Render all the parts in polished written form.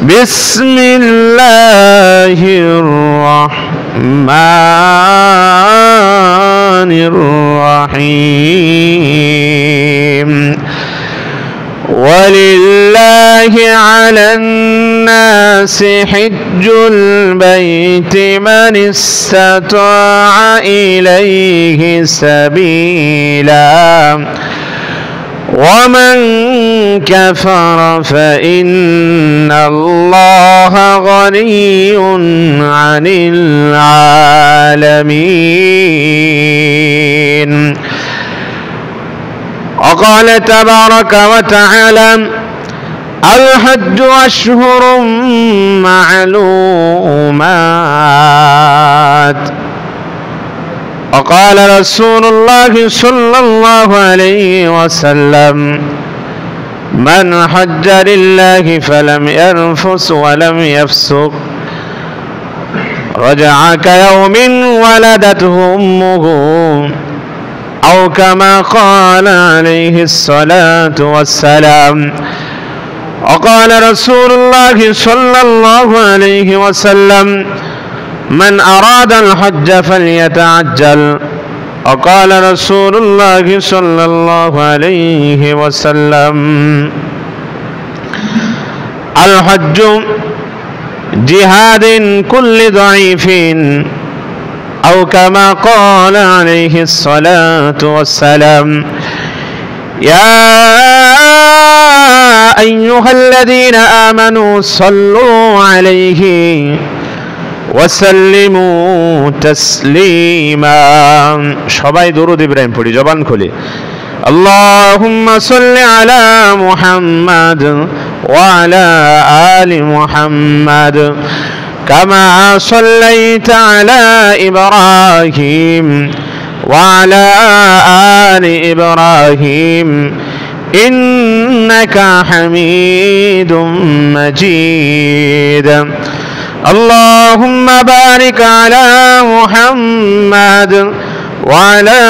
بسم الله الرحمن الرحيم ولله على الناس حج البيت من استطاع إليه سبيلا ومن كفر فإن الله غني عن العالمين. وقال تبارك وتعالى الحج أشهر معلومات. وقال رسول الله صلى الله عليه وسلم من حج لله فلم يرفث ولم يفسق رجع كيوم ولدته أمه أو كما قال عليه الصلاة والسلام. وقال رسول الله صلى الله عليه وسلم من أراد الحج فليتعجل. وقال رسول الله صلى الله عليه وسلم الحج جهاد كل ضعيف أو كما قال عليه الصلاة والسلام. يا أيها الذين آمنوا صلوا عليه وسلموا تسليما. সবাই দরুদ ইব্রাহিম পড়ি জবান খুলে। اللهم صل على محمد وعلى آل محمد كما صليت على إبراهيم وعلى آل إبراهيم إنك حميد مجيد. اللهم بارك على محمد وعلى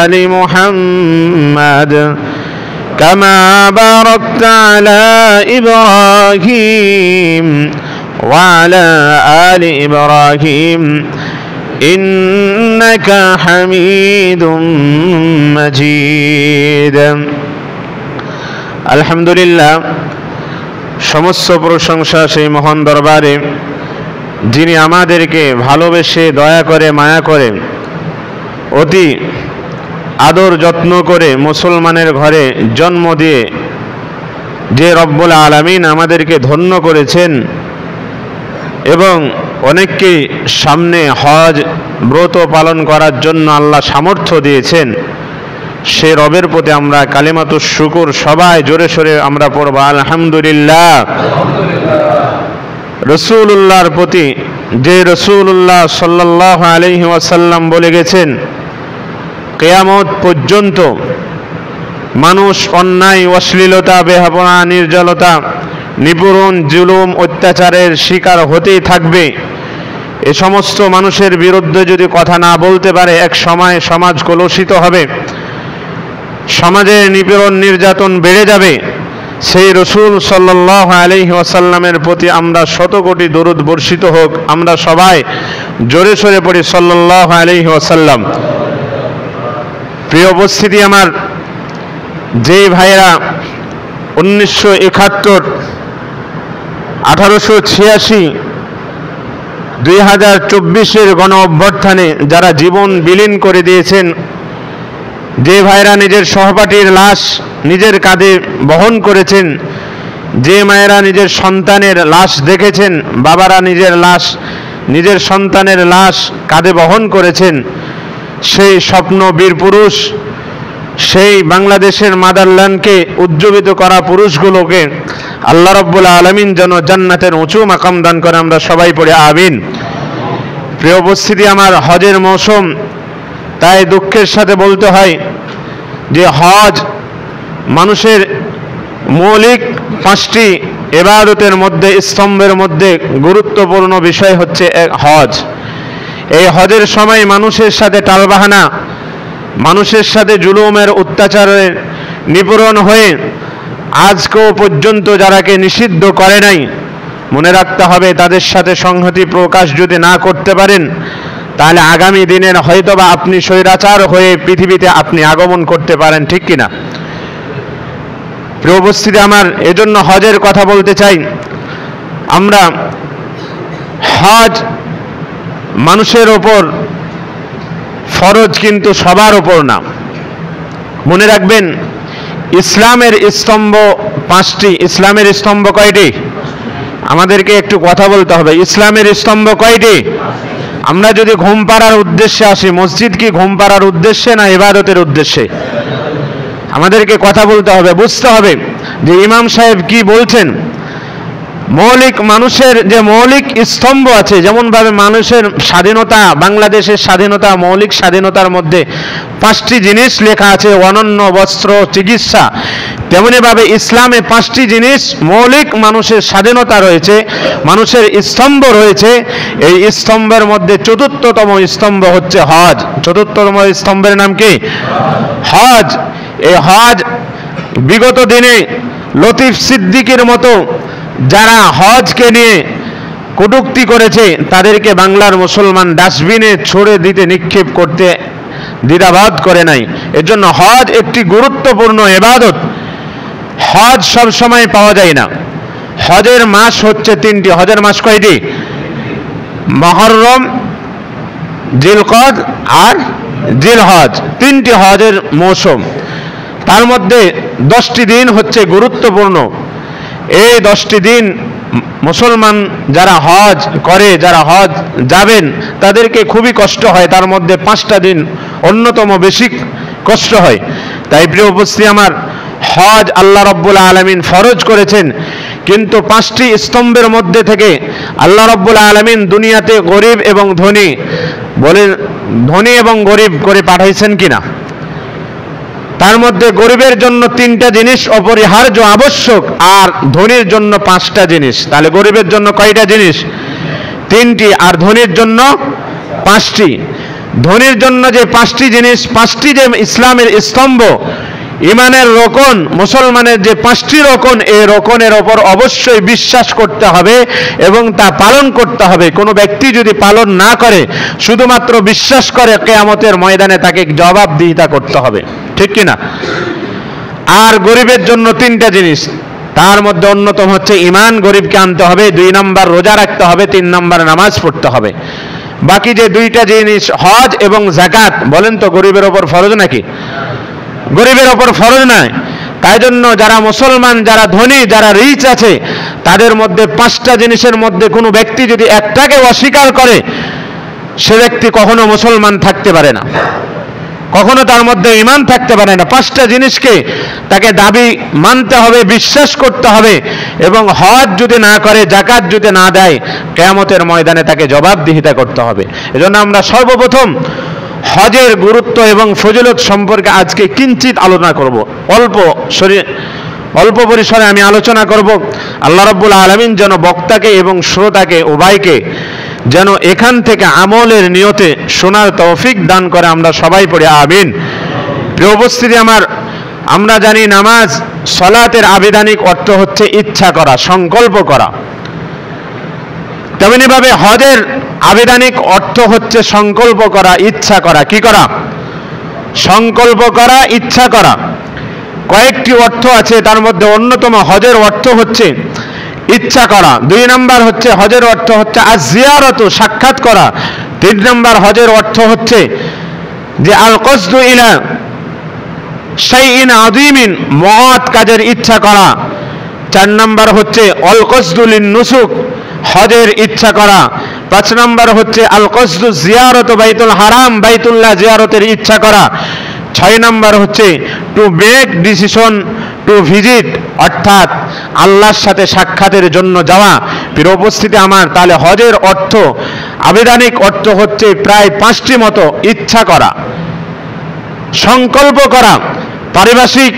آل محمد كما باركت على إبراهيم وعلى آل إبراهيم إنك حميد مجيد. الحمد لله সমস্ত প্রশংসা সেই মহান দরবারে যিনি আমাদেরকে ভালোবেসে দয়া করে মায়া করে অতি আদর যত্ন করে মুসলমানের ঘরে জন্ম দিয়ে যে রব্বুল আলামিন আমাদেরকে ধন্য করেছেন এবং অনেককে সামনে হজ ব্রত পালন করার জন্য আল্লাহ সামর্থ্য দিয়েছেন, সে রবের প্রতি আমরা কালিমাতুশ শুকর সবাই জোরে সোরে আমরা পড়ব আলহামদুলিল্লাহ। রাসূলুল্লাহর প্রতি যে রাসূলুল্লাহ সাল্লাল্লাহু আলাইহি ওয়াসাল্লাম বলে গেছেন কিয়ামত পর্যন্ত মানুষ অন্যায় অশ্লীলতা বেহাপনা নির্জলতা নিপীড়ন জুলুম অত্যাচারের শিকার হতেই থাকবে। এ সমস্ত মানুষের বিরুদ্ধে যদি কথা না বলতে পারে এক সময় সমাজ কলুষিত হবে, সমাজে নিপীড়ন নির্যাতন বেড়ে যাবে। সেই রাসূল সাল্লাল্লাহু আলাইহি ওয়াসাল্লামের প্রতি আমরা শত কোটি দরুদ বর্ষিত হোক। আমরা সবাই জোরে সোরে পড়ি সাল্লাল্লাহু আলাইহি ওয়াসাল্লাম। প্রিয় উপস্থিতি আমার, যে ভাইয়েরা 1971, 1886, 2024-এর গণ অভ্যুত্থানে যারা জীবন বিলীন করে দিয়েছেন, যে ভাইরা নিজের সহপাঠীর লাশ নিজের কাঁধে বহন করেছেন, যে মায়েরা নিজের সন্তানের লাশ দেখেছেন, বাবারা নিজের লাশ নিজের সন্তানের লাশ কাঁধে বহন করেছেন, সেই স্বপ্ন বীর পুরুষ, সেই বাংলাদেশের মাদারল্যান্ডকে উজ্জীবিত করা পুরুষগুলোকে আল্লাহ রাব্বুল আলামিন যেন জান্নাতের উঁচু মাকাম দান করে। আমরা সবাই পড়ে আমিন। প্রিয় উপস্থিতি আমার, হজের মৌসুম, তাই দুঃখের সাথে বলতে হয় যে হজ মানুষের মৌলিক 5টি ইবাদতের মধ্যে স্তম্ভের মধ্যে গুরুত্বপূর্ণ বিষয় হচ্ছে হজ। এই হজের সময় মানুষের সাথে টালবাহানা, মানুষের সাথে জুলুমের অত্যাচারের নিপীড়ন হয়ে আজকেও পর্যন্ত যারাকে নিষিদ্ধ করে নাই মনে রাখতে হবে তাদের সাথে সংহতি প্রকাশ যদি না করতে পারেন তাহলে আগামী দিনের হয়তোবা আপনি স্বৈরাচার হয়ে পৃথিবীতে আপনি আগমন করতে পারেন, ঠিক কিনা? প্রিয় উপস্থিতি আমার, এজন্য হজের কথা বলতে চাই। আমরা হজ মানুষের ওপর ফরজ, কিন্তু সবার ওপর না। মনে রাখবেন ইসলামের স্তম্ভ 5টি। ইসলামের স্তম্ভ কয়টি? আমাদেরকে একটু কথা বলতে হবে। ইসলামের স্তম্ভ কয়টি? আমরা যদি ঘুম পাড়ার উদ্দেশ্যে আসি, মসজিদ কি ঘুম পাড়ার উদ্দেশ্যে না ইবাদতের উদ্দেশ্যে? আমাদেরকে কথা বলতে হবে, বুঝতে হবে যে ইমাম সাহেব কি বলছেন। মৌলিক মানুষের যে মৌলিক স্তম্ভ আছে, যেমনভাবে মানুষের স্বাধীনতা, বাংলাদেশের স্বাধীনতা, মৌলিক স্বাধীনতার মধ্যে 5টি জিনিস লেখা আছে, অনন্য, বস্ত্র, চিকিৎসা, তেমনিভাবে ইসলামে 5টি জিনিস মৌলিক মানুষের স্বাধীনতা রয়েছে, মানুষের স্তম্ভ রয়েছে। এই স্তম্ভের মধ্যে 4র্থতম স্তম্ভ হচ্ছে হজ। 4র্থতম স্তম্ভের নাম কি? হজ। এই হজ বিগত দিনে লতিফ সিদ্দিকীর মতো যারা হজকে নিয়ে কটূক্তি করেছে তাদেরকে বাংলার মুসলমান ডাস্টবিনে ছুড়ে দিতে, নিক্ষেপ করতে দ্বিধাবোধ করে নাই। এজন্য হজ একটি গুরুত্বপূর্ণ ইবাদত। হজ সব সময় পাওয়া যায় না। হজের মাস হচ্ছে 3টি। হজের মাস কয়টি? মুহররম, জিলকদ আর জিলহজ, 3টি হজের মৌসুম। তার মধ্যে 10টি দিন হচ্ছে গুরুত্বপূর্ণ। এই 10টি দিন মুসলমান যারা হজ করে, যারা হজ যাবেন, তাদেরকে খুবই কষ্ট হয়। তার মধ্যে 5টা দিন অন্যতম বেশি কষ্ট হয়। তাই প্রিয় উপস্থিতি আমার, হজ আল্লাহ রাব্বুল আলামিন ফরজ করেছেন, কিন্তু 5টি স্তম্ভের মধ্যে থেকে আল্লাহ রাব্বুল আলামিন দুনিয়াতে গরিব এবং ধনী বলেন, ধনী এবং গরিব করে পাঠাইছেন কিনা? তার মধ্যে গরিবের জন্য 3টা জিনিস অপরিহার্য, আবশ্যক, আর ধনীর জন্য 5টা জিনিস। তাহলে গরিবের জন্য কয়টা জিনিস? 3টি, আর ধনীর জন্য 5টি। ধনীর জন্য যে 5টি জিনিস, 5টি যে ইসলামের স্তম্ভ, ইমানের রোকন, মুসলমানের যে 5টি রোকন, এই রোকনের ওপর অবশ্যই বিশ্বাস করতে হবে এবং তা পালন করতে হবে। কোনো ব্যক্তি যদি পালন না করে, শুধুমাত্র বিশ্বাস করে, কিয়ামতের ময়দানে তাকে জবাবদিহিতা করতে হবে, ঠিক কিনা? আর গরিবের জন্য 3টা জিনিস, তার মধ্যে অন্যতম হচ্ছে ঈমান, গরিবকে আনতে হবে। 2 নম্বর রোজা রাখতে হবে। 3 নম্বর নামাজ পড়তে হবে। বাকি যে 2টা জিনিস হজ এবং যাকাত, বলেন তো গরিবের ওপর ফরজ নাকি? গরিবের ওপর ফরজ নয়। তাই জন্য যারা মুসলমান, যারা ধনী, যারা রিচ আছে, তাদের মধ্যে 5টা জিনিসের মধ্যে কোনো ব্যক্তি যদি একটাকে অস্বীকার করে, সে ব্যক্তি কখনো মুসলমান থাকতে পারে না, কখনো তার মধ্যে ঈমান থাকতে পারে না। 5টা জিনিসকে তাকে দাবি মানতে হবে, বিশ্বাস করতে হবে, এবং হজ যদি না করে, যাকাত যদি না দেয়, কিয়ামতের ময়দানে তাকে জবাবদিহিতা করতে হবে। এজন্য আমরা সর্বপ্রথম হজের গুরুত্ব এবং ফজিলত সম্পর্কে আজকে কিঞ্চিত আলোচনা করব। অল্প পরিসরে আমি আলোচনা করব। আল্লাহ রাব্বুল আলামিন যেন বক্তাকে এবং শ্রোতাকে উভয়কে যেন এখান থেকে আমলের নিয়তে শোনার তৌফিক দান করে। আমরা সবাই পড়ি আমিন। প্রিয় উপস্থিতি আমার, আমরা জানি নামাজ, সালাতের আবিধানিক অর্থ হচ্ছে ইচ্ছা করা, সংকল্প করা। তেমনিভাবে হজের আবিধানিক অর্থ হচ্ছে সংকল্প করা, ইচ্ছা করা। কি করা? সংকল্প করা, ইচ্ছা করা। কয়েকটি অর্থ আছে, তার মধ্যে অন্যতম হজের অর্থ হচ্ছে ইচ্ছা করা। 2 নম্বর হচ্ছে হজের অর্থ হচ্ছে আজ-জিয়ারত, সাক্ষাৎ করা। 3 নম্বর হজের অর্থ হচ্ছে যে আল কসদু ইলা শাইইন আযীমিন, মহৎ কাজের ইচ্ছা করা। 4 নম্বর হচ্ছে অল কসদু লিন নুসুক, হজের ইচ্ছা করা। 5 নম্বর হচ্ছে আল কসদু জিয়ারত বাইতুল হারাম, বাইতুল্লাহ জিয়ারতের ইচ্ছা করা। 6 নম্বর হচ্ছে to make decision to visit, অর্থাৎ আল্লাহর সাথে সাক্ষাতের জন্য যাওয়া। প্রিয় উপস্থিতি আমার, তাহলে হজের অর্থ, আবিধানিক অর্থ হচ্ছে প্রায় 5টি মতো। ইচ্ছা করা, সংকল্প করা। পারিভাষিক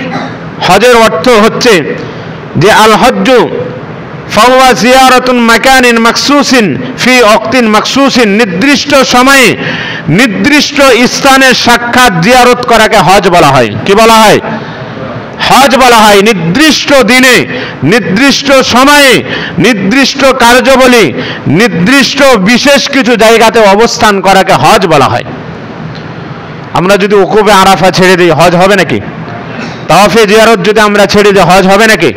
হজের অর্থ হচ্ছে যে আল হজ্জু ফাওয়া জিয়ারাতুন মাকানিন মাকসুসিন ফি ওয়াক্তিন মাকসুসিন, নির্দিষ্ট সময়ে নির্দিষ্ট স্থানের সাক্ষাৎ জিয়ারত করাকে হজ বলা হয়। কি বলা হয়? হজ বলা হয়। নির্দিষ্ট দিনে, নির্দিষ্ট সময়ে, নির্দিষ্ট কার্যাবলী, নির্দিষ্ট বিশেষ কিছু জায়গাতে অবস্থান করাকে হজ বলা হয়। আমরা যদি উকুবে আরাফা ছেড়ে দিই, হজ হবে নাকি? তাওয়াফে জিয়ারত যদি আমরা ছেড়ে দিই, হজ হবে নাকি?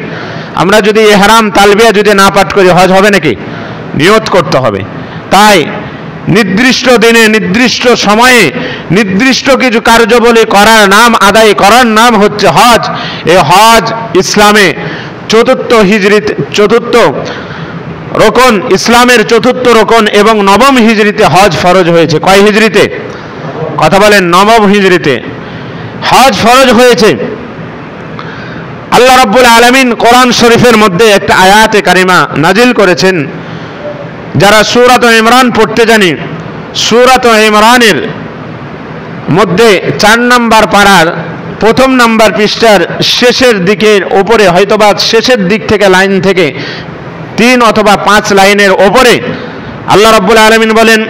আমরা যদি ইহরাম তালবিয়া যদি না পাঠ করি, হজ হবে নাকি? নিয়ত করতে হবে। তাই নির্দিষ্ট দিনে, নির্দিষ্ট সময়ে, নির্দিষ্ট কিছু কার্যাবলী করার নাম, আদায় করার নাম হচ্ছে হজ। এই হজ ইসলামে চতুর্থ রকন, ইসলামের চতুর্থ রকন এবং নবম হিজরিতে হজ ফরজ হয়েছে। কয় হিজরিতে? কথা বলেন। নবম হিজরিতে হজ ফরজ হয়েছে। আল্লাহ রাব্বুল আলামিন কোরআন শরীফের মধ্যে একটা আয়াতে কারিমা নাজিল করেছেন। যারা সূরাত ইমরান পড়তে জানি, সূরাত ইমরানের মধ্যে 4 নম্বর পারার 1 নম্বর পৃষ্ঠার শেষের দিকের ওপরে, হয়তোবা শেষের দিক থেকে লাইন থেকে 3 অথবা 5 লাইনের ওপরে আল্লাহ রাব্বুল আলামিন বলেন,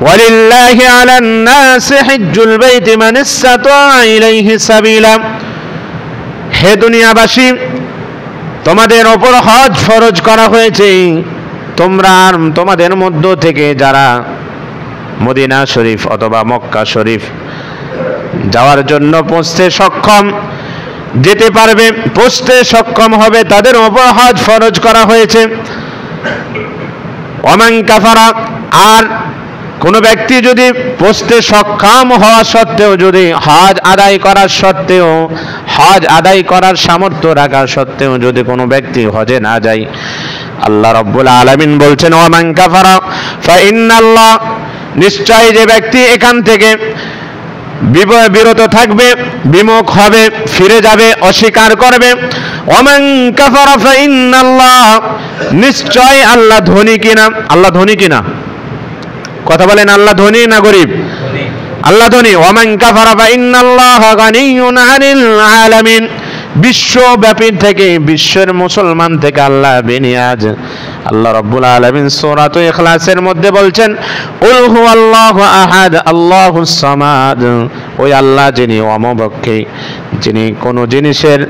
ওয়ালিল্লাহি আলান নাসি হিজ্জুল বাইতি মান ইসতাতা ইলাইহি সাবিলা। হে দুনিয়াবাসী, তোমাদের ওপর হজ ফরজ করা হয়েছে, তোমরা তোমাদের মধ্য থেকে যারা মদিনা শরীফ অথবা মক্কা শরীফ যাওয়ার জন্য পৌঁছতে সক্ষম, যেতে পারবে, পৌঁছতে সক্ষম হবে, তাদের ওপর হজ ফরজ করা হয়েছে। ওমান কাফারা, আর কোনো ব্যক্তি যদি পৌঁছতে সক্ষম হওয়া সত্ত্বেও, যদি হজ আদায় করার সত্ত্বেও, হজ আদায় করার সামর্থ্য রাখা সত্ত্বেও যদি কোনো ব্যক্তি হজে না যায়, আল্লাহ রাব্বুল আলামিন বলছেন, ওমান কাফারা ফাইন্নাল্লাহ, নিশ্চয় যে ব্যক্তি এখান থেকে বিরত থাকবে, বিমুখ হবে, ফিরে যাবে, অস্বীকার করবে, ওমান কাফারা ফাইন্নাল্লাহ, নিশ্চয় আল্লাহ ধনী কিনা। আল্লাহ ধনী কিনা? কথা বলেন। আল্লাহ ধনী না গরিব? আল্লাহ ধনী। ওমান কাফারা ফাইন্নাল্লাহা গানিয়্যুন আনিল আলামিন, বিশ্বব্যাপী থেকে, বিশ্বের মুসলমান থেকে আল্লাহ বেনিয়াজ। আল্লাহ রাব্বুল আলামিন সূরাতুল ইখলাসের মধ্যে বলছেন, কুল হুয়াল্লাহু আহাদ আল্লাহুস সামাদ, ওই আল্লাহ যিনি অমবক্ষী, যিনি কোনো জিনিসের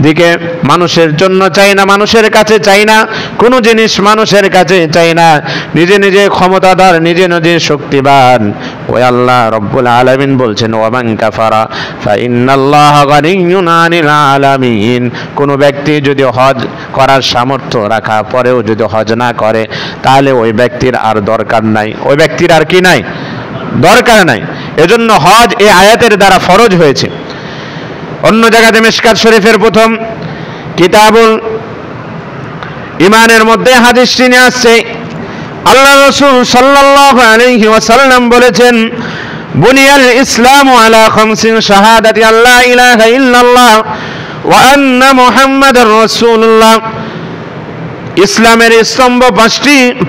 দিকে মানুষের জন্য চাই না, মানুষের কাছে চাই না, কোনো জিনিস মানুষের কাছে চাই না, নিজে নিজে ক্ষমতাধর, নিজে নিজে শক্তিবান, ওই আল্লাহ রাব্বুল আলামিন বলছেন, ওয়ামান কাফারা ফাইন্নাল্লাহা গানিয়্যুন আনিল আলামিন। কোনো ব্যক্তি যদি হজ করার সামর্থ্য রাখা পরেও যদি হজ না করে, তাহলে ওই ব্যক্তির আর দরকার নাই, ওই ব্যক্তির আর কি নাই? দরকার নাই। এজন্য হজ এই আয়াতের দ্বারা ফরজ হয়েছে। অন্য জায়গাতে মিশকাত শরীফের প্রথম কিতাবুল ইমানের মধ্যে হাদিসটি নিয়ে আসছে, আল্লাহ রাসূল সাল্লাল্লাহু আলাইহি ওয়াসাল্লাম বলেছেন, বুনিয়াল ইসলামু আলা খামসিন শাহাদাতি আল্লা ইলাহা ইল্লাল্লাহ ওয়া আন্না মুহাম্মাদার রাসূলুল্লাহ। ইসলামের স্তম্ভ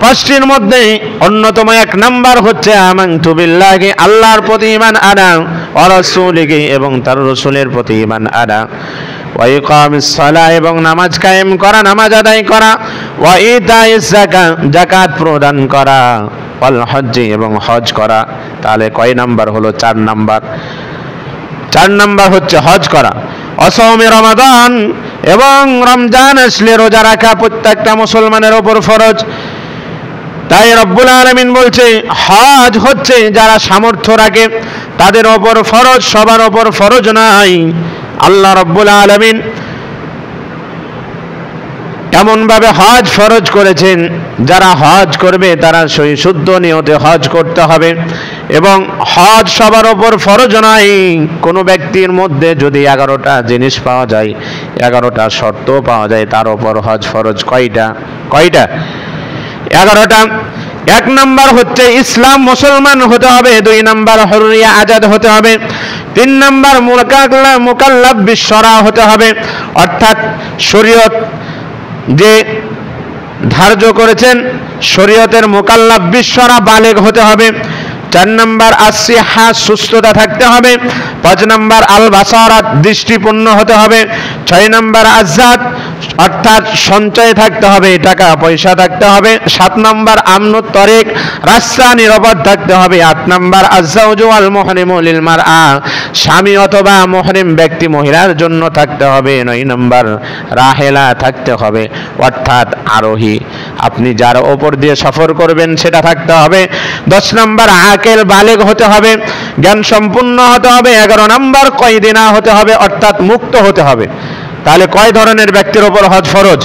পাঁচটির মধ্যে অন্যতম 1 নাম্বার হচ্ছে আমানতু বিল্লাহি, আল্লাহর প্রতি ঈমান আনা, ওয়া রাসূলিহি, এবং তার রাসূলের প্রতি ঈমান আনা, ওয়া ইকামিস সালাহ, এবং নামাজ কায়েম করা, নামাজ আদায় করা, ওয়া ইতাইজ যাকাত, যাকাত প্রদান করা, ওয়াল হজ্জ, এবং হজ করা। তাহলে কয় নাম্বার হলো? 4 নাম্বার। 4 নাম্বার হচ্ছে হজ করা। অসৌমে রমাদান, এবং রমজান আসলে রোজা রাখা প্রত্যেকটা মুসলমানের ওপর ফরজ। তাই রব্বুল আলামিন বলছে, হজ হচ্ছে যারা সামর্থ্য রাখে তাদের ওপর ফরজ, সবার ওপর ফরজ নাই। আল্লাহ রব্বুল আলামিন এমনভাবে হজ ফরজ করেছেন, যারা হজ করবে তারা সহি শুদ্ধ নিয়তে হজ করতে হবে, এবং হজ সবার ওপর ফরজ নাই। কোনো ব্যক্তির মধ্যে যদি 11টা জিনিস পাওয়া যায়, 11টা শর্ত পাওয়া যায়, তার ওপর হজ ফরজ। কয়টা? 11টা। 1 নাম্বার হচ্ছে ইসলাম, মুসলমান হতে হবে। 2 নাম্বার হুররিয়া, আজাদ হতে হবে। 3 নাম্বার মুকাল্লাফ বিশরা হতে হবে, অর্থাৎ শরীয়ত যে ধার্য করেছেন, শরীয়তের মুকাল্লাফ বিশরা বালেগ হতে হবে। 4 নাম্বার আসিহা, সুস্থতা থাকতে হবে। 5 নাম্বার আল বাসারাত, দৃষ্টিপূর্ণ হতে হবে। 6 নাম্বার আজাদ, অর্থাৎ সঞ্চয় থাকতে হবে, টাকা পয়সা থাকতে হবে। 7 নাম্বার আমনুত তরিক, রাস্তা নিরাপদ থাকতে হবে। 8 নাম্বার আযওজু ওয়াল মুহরিমু লিল মারআ, স্বামী অথবা মুহরিম ব্যক্তি মহিলার জন্য থাকতে হবে। 9 নাম্বার রাহেলা থাকতে হবে, অর্থাৎ আরোহী, আপনি যার ওপর দিয়ে সফর করবেন সেটা থাকতে হবে। 10 নাম্বার আকেল বালেগ হতে হবে, জ্ঞান সম্পূর্ণ হতে হবে। 11 নাম্বার কয়দিনা হতে হবে, অর্থাৎ মুক্ত হতে হবে। তাহলে কয় ধরনের ব্যক্তির ওপর হজ ফরজ?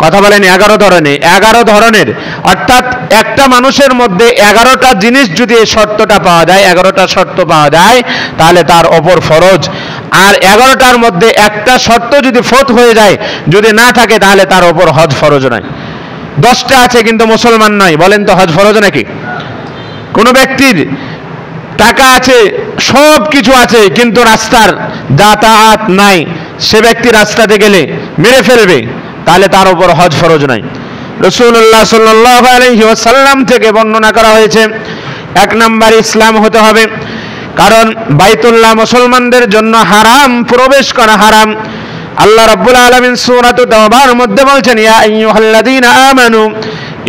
কথা বলেন 11 ধরনের। 11 ধরনের, অর্থাৎ একটা মানুষের মধ্যে 11টা জিনিস যদি এই শর্তটা পাওয়া যায়, 11টা শর্ত পাওয়া যায়, তাহলে তার ওপর ফরজ। আর 11টার মধ্যে একটা শর্ত যদি ফৌত হয়ে যায়, যদি না থাকে, তাহলে তার ওপর হজ ফরজ নয়। 10টা আছে কিন্তু মুসলমান নয়, বলেন তো হজ ফরজ নাকি? কোন ব্যক্তির টাকা আছে, সব কিছু আছে, কিন্তু রাস্তার যাতায়াত নাই, সে ব্যক্তি রাস্তাতে গেলে মেরে ফেলবে, তাহলে তার উপর হজ ফরজ নাই। রাসূলুল্লাহ সাল্লাল্লাহু আলাইহি ওয়াসাল্লাম থেকে বর্ণনা করা হয়েছে, 1 নাম্বার ইসলাম হতে হবে, কারণ বাইতুল্লাহ মুসলমানদের জন্য হারাম, প্রবেশ করা হারাম। আল্লাহ রাব্বুল আলামিন সূরাতুত তাওবার মধ্যে বলছেন, ইয়া আইয়ুহাল্লাযীনা আমানু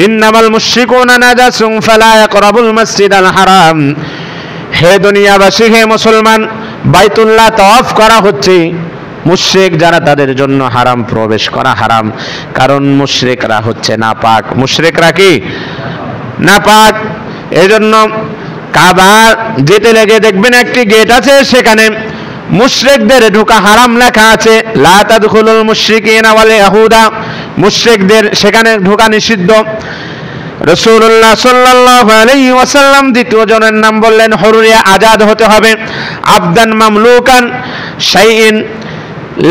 ইন্নামাল মুশরিকুনা নাজাসুন ফালা ইয়াকরাবুল মাসজিদাল হারাম। হে দুনিয়াবাসী, হে মুসলমান, বাইতুল্লাহ তাওয়াফ করা হচ্ছে, মুশরিক যারা তাদের জন্য হারাম, প্রবেশ করা হারাম, কারণ মুশরিকরা হচ্ছে নাপাক। মুশরিকরা কি? নাপাক। এজন্য কাবা যেতে লেগে দেখবেন একটি গেট আছে, সেখানে মুশরিকদের ঢোকা হারাম লেখা আছে, লা তাদখুলুল মুশরিকিনা ওয়াল ইয়াহুদা, মুশরিকদের সেখানে ঢোকা নিষিদ্ধ। রাসূলুল্লাহ সাল্লাল্লাহু আলাইহি ওয়াসাল্লাম দ্বিতীয় জনের নাম বললেন হুরিয়া, আজাদ হতে হবে, আবদান মামলুকান শাইইন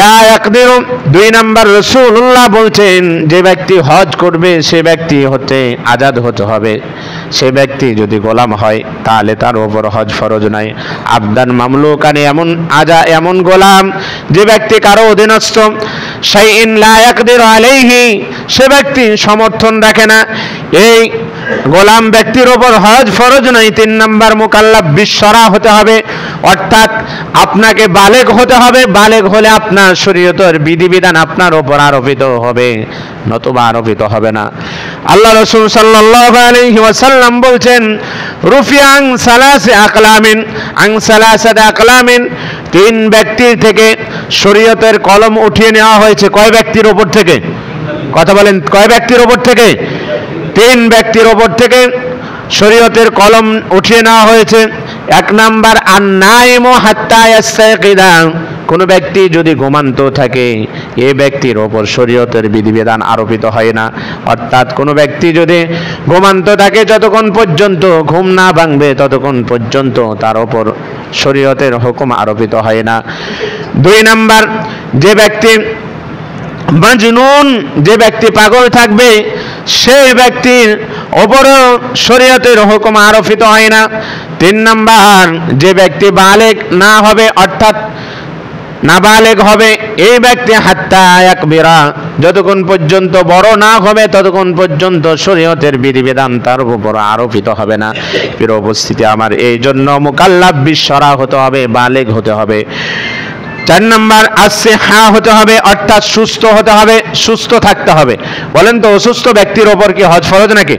লা ইয়াকদিরু। 2 নাম্বার রাসূলুল্লাহ বলছেন, যে ব্যক্তি হজ করবে সে ব্যক্তি হতে আজাদ হতে হবে, সে ব্যক্তি যদি গোলাম হয় তাহলে তার উপর হজ ফরজ নাই। আবদান মামলুকান, এমন গোলাম যে ব্যক্তি কারো অধীনস্থ। শাইইন লা ইয়াকদিরু আলাইহি, সে ব্যক্তি সমর্থন রাখে না, এই গোলাম ব্যক্তির ওপর হজ ফরজ নাই। 3 নাম্বার মুকাল্লাফ বিশ্বরা হতে হবে, অর্থাৎ আপনাকে বালেগ হতে হবে, বালেগ হলে আপনার শরীয়তের বিধিবিধান আপনার ওপর আরোপিত হবে, নতুবা আরোপিত হবে না। আল্লাহ রাসূল সাল্লাল্লাহু আলাইহি ওয়াসাল্লাম বলছেন, রুফিয়াং সালাসে আকলামিন, আং সালাসাতে আকলামিন, 3 ব্যক্তির থেকে শরীয়তের কলম উঠিয়ে নেওয়া হয়েছে। কয় ব্যক্তির ওপর থেকে? কথা বলেন, কয় ব্যক্তির ওপর থেকে? 3 ব্যক্তির ওপর থেকে শরীয়তের কলম উঠিয়ে নেওয়া হয়েছে। 1 নাম্বার আন-নাইমু হাত্তা ইয়াস্তায়কিদা, কোন ব্যক্তি যদি ঘুমান্ত থাকে, এই ব্যক্তির ওপর শরীয়তের বিধিবিধান আরোপিত হয় না। অর্থাৎ কোন ব্যক্তি যদি ঘুমান্ত থাকে, যতক্ষণ পর্যন্ত ঘুম না ভাঙবে ততক্ষণ পর্যন্ত তার ওপর শরীয়তের হুকুম আরোপিত হয় না। 2 নাম্বার, যে ব্যক্তি মাজনুন, যে ব্যক্তি পাগল থাকবে, সেই ব্যক্তির ওপরও শরীয়তের হুকুম আরোপিত হয় না। 3 নাম্বার, যে ব্যক্তি বালেগ না হবে, অর্থাৎ নাবালেগ হবে, এই ব্যক্তি হাত্তা ইয়াকবিরা, যতক্ষণ পর্যন্ত বড় না হবে ততক্ষণ পর্যন্ত শরীয়তের বিধিবিধান তার উপর আরোপিত হবে না। প্রিয় উপস্থিতি আমার, এই জন্য মুকাল্লাফ বিশ্বরা হতে হবে, বালেগ হতে হবে। 4 নাম্বার আসিহা হতে হবে, অর্থাৎ সুস্থ হতে হবে, সুস্থ থাকতে হবে। বলেন তো অসুস্থ ব্যক্তির ওপর কি হজ ফরজ নাকি?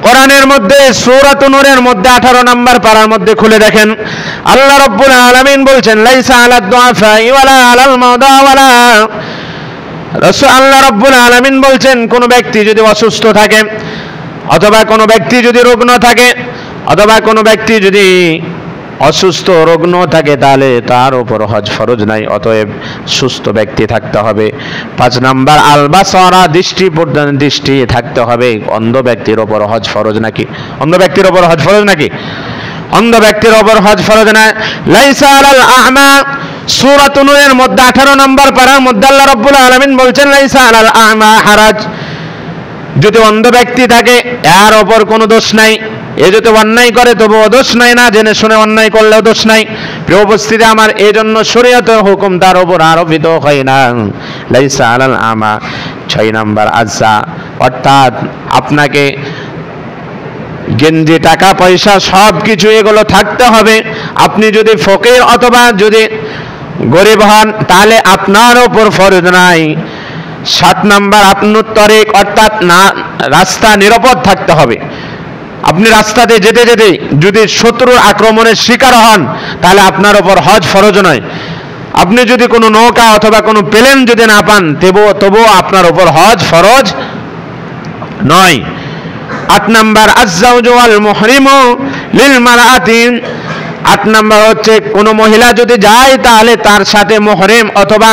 কোরআনের মধ্যে সূরাতুন নূরের মধ্যে 18 নাম্বার পারার মধ্যে খুলে দেখেন, আল্লাহ রাব্বুল আলামিন বলছেন, লাইসা আলাদ দুআফাই ওয়ালা আলাল মাওদা ওয়ালা, আল্লাহ রাব্বুল আলামিন বলছেন, কোন ব্যক্তি যদি অসুস্থ থাকে, অথবা কোন ব্যক্তি যদি রুগ্ন থাকে, অথবা কোন ব্যক্তি যদি অসুস্থ রুগ্ন থাকে, তাহলে তার উপর হজ ফরজ নাই, অতএব সুস্থ ব্যক্তি থাকতে হবে। 5 নাম্বার আল বাসারা, দৃষ্টি থাকতে হবে। অন্ধ ব্যক্তির উপর হজ ফরজ নাকি? অন্ধ ব্যক্তির উপর হজ ফরজ নাকি? অন্ধ ব্যক্তির উপর হজ ফরজ না। লাইসা আলাল আ'মা, সূরাতুন নূরের মধ্যে 18 নাম্বার পারার মধ্যে আল্লাহ রাব্বুল আলামিন বলছেন, লাইসা আলাল আ'মা হারাজ, যদি অন্ধ ব্যক্তি থাকে এর ওপর কোনো দোষ নাই, এ যদি অন্যায় করে তবুও দোষ নাই, না জেনে শুনে অন্যায় করলেও দোষ নাই। প্রিয় উপস্থিতি আমার, এই জন্য শরীয়তের হুকুম তার উপর আরোপিত হয় না। লাইসা আলাল আমা। 6 নাম্বার আজ্জা, অর্থাৎ আপনাকে গেঞ্জি, টাকা পয়সা সব কিছু এগুলো থাকতে হবে। আপনি যদি ফকির অথবা যদি গরিব হন তাহলে আপনার ওপর ফরজ নাই। 7 নাম্বার, আপনার তরিক অর্থাৎ না রাস্তা নিরাপদ থাকতে হবে। আপনি রাস্তাতে যেতে যেতে যদি শত্রুর আক্রমণের শিকার হন তাহলে আপনার ওপর হজ ফরজ নয়। আপনি যদি কোনো নৌকা অথবা কোনো প্লেন যদি না পান তবুও আপনার ওপর হজ ফরজ নয়। 8 নাম্বার, আয-যাওজু ওয়াল মুহরিমু লিল মারআতি। 8 নাম্বার হচ্ছে কোনো মহিলা যদি যায় তাহলে তার সাথে মুহরিম অথবা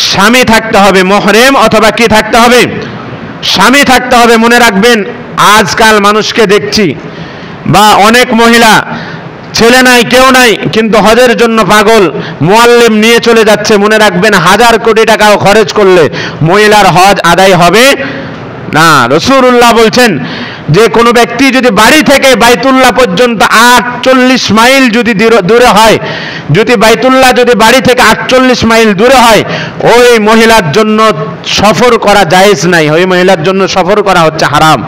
স্বামী থাকতে হবে। মুহরিম অথবা কি থাকতে হবে? স্বামী থাকতে হবে। মনে রাখবেন, আজকাল মানুষকে দেখছি বা অনেক মহিলা, ছেলে নাই কেউ নাই কিন্তু হজের জন্য পাগল, মুআল্লিম নিয়ে চলে যাচ্ছে। মনে রাখবেন, 1000 কোটি টাকাও খরচ করলে মহিলার হজ আদায় হবে না। রাসূলুল্লাহ বলছেন যে কোনো ব্যক্তি যদি বাড়ি থেকে বাইতুল্লাহ পর্যন্ত 48 মাইল যদি দূরে হয়, যদি বাইতুল্লাহ যদি বাড়ি থেকে 48 মাইল দূরে হয়, ওই মহিলার জন্য সফর করা জায়েজ নাই। ওই মহিলার জন্য সফর করা হচ্ছে হারাম।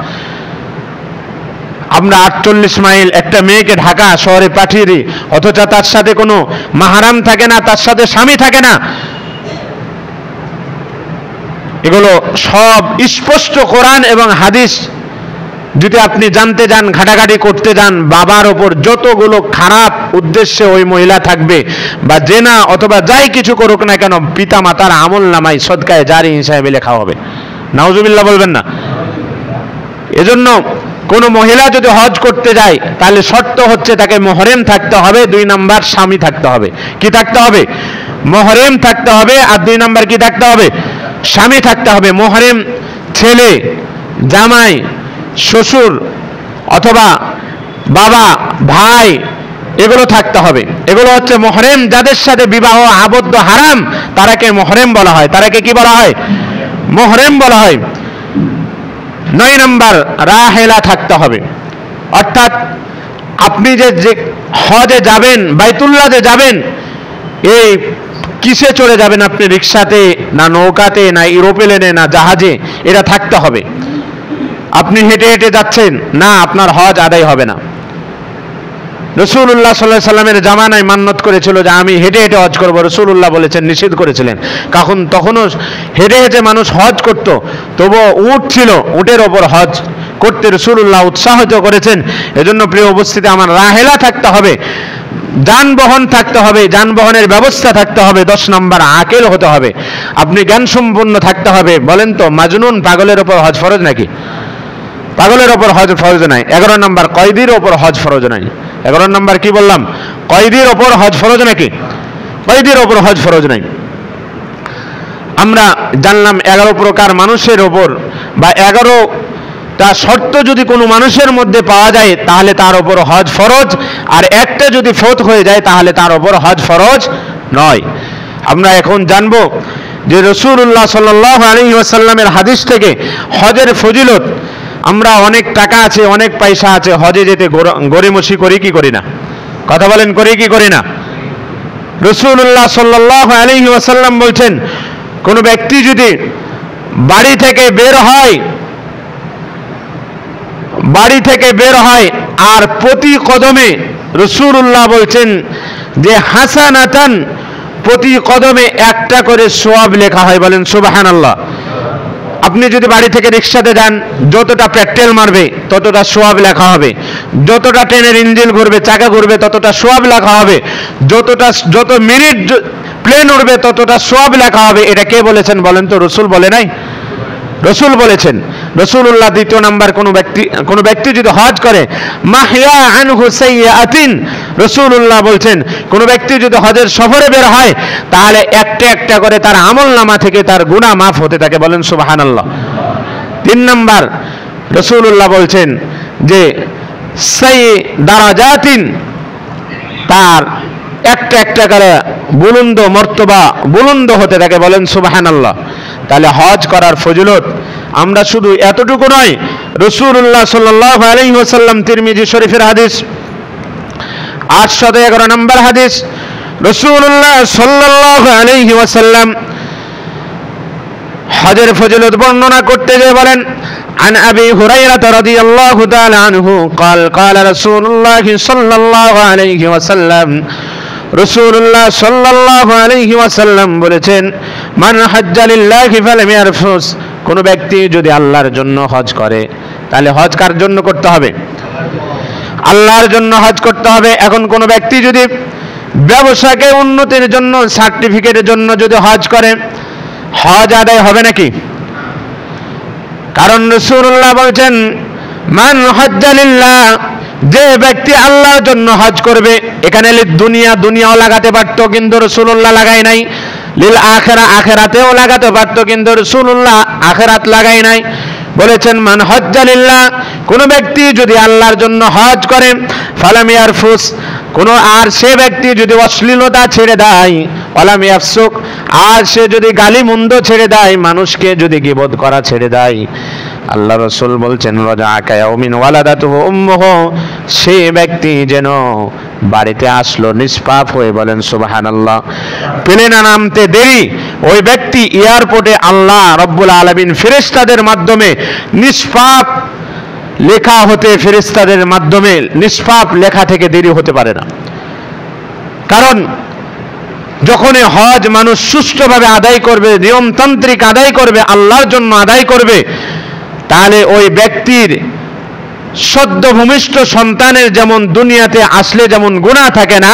আমরা 48 মাইল একটা মেয়েকে ঢাকা শহরে পাঠিয়ে দিই, অথচ তার সাথে কোনো মাহরাম থাকে না, তার সাথে স্বামী থাকে না। এগুলো সব স্পষ্ট কোরআন এবং হাদিস যদি আপনি জানতে যান, ঘাটাঘাটি করতে যান, বাবার ওপর যতগুলো খারাপ উদ্দেশ্যে ওই মহিলা থাকবে বা জেনা অথবা যাই কিছু করুক না কেন, পিতা মাতার আমল নামায় সদকায়ে জারি হিসাবে লেখা হবে। নাউজুবিল্লাহ বলবেন না? এজন্য কোনো মহিলা যদি হজ করতে যায় তাহলে শর্ত হচ্ছে তাকে মুহরিম থাকতে হবে। 2 নাম্বার, স্বামী থাকতে হবে। কি থাকতে হবে? মুহরিম থাকতে হবে। আর 2 নাম্বার কি থাকতে হবে? স্বামী থাকতে হবে। মুহরিম ছেলে, জামাই, শ্বশুর অথবা বাবা, ভাই, এগুলো থাকতে হবে। এগুলো হচ্ছে মুহরিম। যাদের সাথে বিবাহ আবদ্ধ হারাম তারাকে মুহরিম বলা হয়। তারাকে কি বলা হয়? মুহরিম বলা হয়। 9 নাম্বার, রাহেলা থাকতে হবে। অর্থাৎ আপনি যে হজে যাবেন, বাইতুল্লাহতে যাবেন, এই কিসে চড়ে যাবেন? আপনি রিক্সাতে না নৌকাতে না এরোপ্লেনে না জাহাজে, এটা থাকতে হবে। আপনি হেঁটে হেঁটে যাচ্ছেন না, আপনার হজ আদায় হবে না। রাসূলুল্লাহ সাল্লাল্লাহু আলাইহি সাল্লামের জামানায় মান্নত করেছিল যে আমি হেঁটে হেঁটে হজ করব। রাসূলুল্লাহ বলেছেন, নিষেধ করেছিলেন। তখনও হেঁটে হেঁটে মানুষ হজ করত, তবুও উট ছিল, উটের ওপর হজ করতে রাসূলুল্লাহ উৎসাহিত করেছেন। এজন্য প্রিয় উপস্থিতি, আমার রাহেলা থাকতে হবে, যানবাহন থাকতে হবে, যানবাহনের ব্যবস্থা থাকতে হবে। 10 নাম্বার, আকেল হতে হবে। আপনি জ্ঞান সম্পন্ন থাকতে হবে। বলেন তো, মাজনুন পাগলের ওপর হজ ফরজ নাকি? পাগলের ওপর হজ ফরজ নাই। 11 নাম্বার, কয়েদির ওপর হজ ফরজ নাই। 11 নাম্বার কি বললাম? কয়েদির ওপর হজ ফরজ নাকি? কয়েদির ওপর হজ ফরজ নাই। আমরা জানলাম 11 প্রকার মানুষের ওপর বা 11টা শর্ত যদি কোনো মানুষের মধ্যে পাওয়া যায় তাহলে তার ওপর হজ ফরজ, আর একটা যদি ফৌত হয়ে যায় তাহলে তার ওপর হজ ফরজ নয়। আমরা এখন জানবো যে রাসূলুল্লাহ সাল্লাল্লাহু আলাইহি ওয়াসাল্লামের হাদিস থেকে হজের ফজিলত। আমরা অনেক টাকা আছে, অনেক পয়সা আছে, হজে যেতে গড়িমসি করি কি করি না? কথা বলেন, করি কি করি না? রাসূলুল্লাহ সাল্লাল্লাহু আলাইহি ওয়াসাল্লাম বলছেন, কোন ব্যক্তি যদি বাড়ি থেকে বের হয় আর প্রতি কদমে, রাসূলুল্লাহ বলছেন যে হাসানাতান, প্রতি কদমে একটা করে সওয়াব লেখা হয়। বলেন সুবহানাল্লাহ। আপনি যদি বাড়ি থেকে রিক্সাতে যান, যতটা পেট্রোল মারবে ততটা সওয়াব লেখা হবে। যতটা ট্রেনের ইঞ্জিন ঘুরবে, চাকা ঘুরবে, ততটা সওয়াব লেখা হবে। যত মিনিট প্লেন উড়বে ততটা সওয়াব লেখা হবে। এটা কে বলেছেন বলেন তো? রাসূল বলে নাই? রাসূল বলেছেন। রাসূলুল্লাহ 2 নাম্বার, কোন ব্যক্তি যদি হজ করে, মাহিয়া আনহু সাইয়্যাতিন, রাসূলুল্লাহ বলছেন কোন ব্যক্তি যদি হজের সফরে বের হয় তাহলে একটা একটা করে তার আমলনামা থেকে তার গুনাহ মাফ হতে থাকে। বলেন সুবহানাল্লাহ। 3 নাম্বার, রাসূলুল্লাহ বলছেন যে দারাজাতিন, তার একটা একটা করে বুলন্দ মর্তবা বুলন্দ হতে থাকে। বলেন সুবহানাল্লাহ। তাহলে হজ করার ফজিলত আমরা শুধু এতটুকু নয়, রাসূলুল্লাহ সাল্লাল্লাহু আলাইহি ওয়াসাল্লাম, তিরমিজি শরীফের হাদিস 811 নম্বর হাদিস, রাসূলুল্লাহ সাল্লাল্লাহু আলাইহি ওয়াসাল্লাম হজের ফজিলত বর্ণনা করতে গিয়ে বলেন, عن أبي هريرة رضي الله تعالى عنه قال قال رسول الله صلى الله عليه وسلم রাসূলুল্লাহ সাল্লাল্লাহু আলাইহি ওয়াসাল্লাম বলেছেন, মান হাজ্জা লিল্লাহি ফালাম ইয়ারফুস, কোন ব্যক্তি যদি আল্লাহর জন্য হজ করে, তাহলে হজ কার জন্য করতে হবে? আল্লাহর জন্য হজ করতে হবে। এখন কোন ব্যক্তি যদি ব্যবসাকে উন্নতির জন্য, সার্টিফিকেটের জন্য যদি হজ করে, হজ আদায় হবে নাকি? কারণ রাসূলুল্লাহ বলেছেন, মান হাজ্জা লিল্লাহ, যে ব্যক্তি আল্লাহর জন্য হজ করবে, এখানে দুনিয়াও লাগাতে পারতো কিন্তু রাসূলুল্লাহ লাগায় নাই, লিল আখিরা, আখিরাতেও লাগাতে পারতো কিন্তু রাসূলুল্লাহ আখিরাত লাগায় নাই। বলেছেন মান হাজ্জা লিল্লাহ, কোন ব্যক্তি যদি আল্লাহর জন্য হজ করে, ফালাম ইয়ারফুস, আর সে ব্যক্তি যদি অশ্লীলতা ছেড়ে দেয়, ওয়ালাম ইয়াফসুক, আর সে যদি গালিমন্দ ছেড়ে দেয়, মানুষকে যদি গীবত করা ছেড়ে দেয়, আল্লাহ রাসূল বলছেন রাজাকা ইয়াউমিন ওয়ালাদাতুহু উম্মুহু, সে ব্যক্তি যেন বাড়িতে আসলো নিষ্পাপ হয়ে। বলেন সুবহানাল্লাহ। প্লেনে নামতে দেরি, ওই ব্যক্তি এয়ারপোর্টে আল্লাহ রব্বুল আলামিন ফেরেশতাদের মাধ্যমে নিষ্পাপ লেখা হতে, ফেরেশতাদের মাধ্যমে নিষ্পাপ লেখা থেকে দেরি হতে পারে না। কারণ যখন হজ মানুষ সুষ্ঠুভাবে আদায় করবে, নিয়মতান্ত্রিক আদায় করবে, আল্লাহর জন্য আদায় করবে, তাহলে ওই ব্যক্তির সদ্য ভূমিষ্ঠ সন্তানের যেমন দুনিয়াতে আসলে যেমন গুনাহ থাকে না,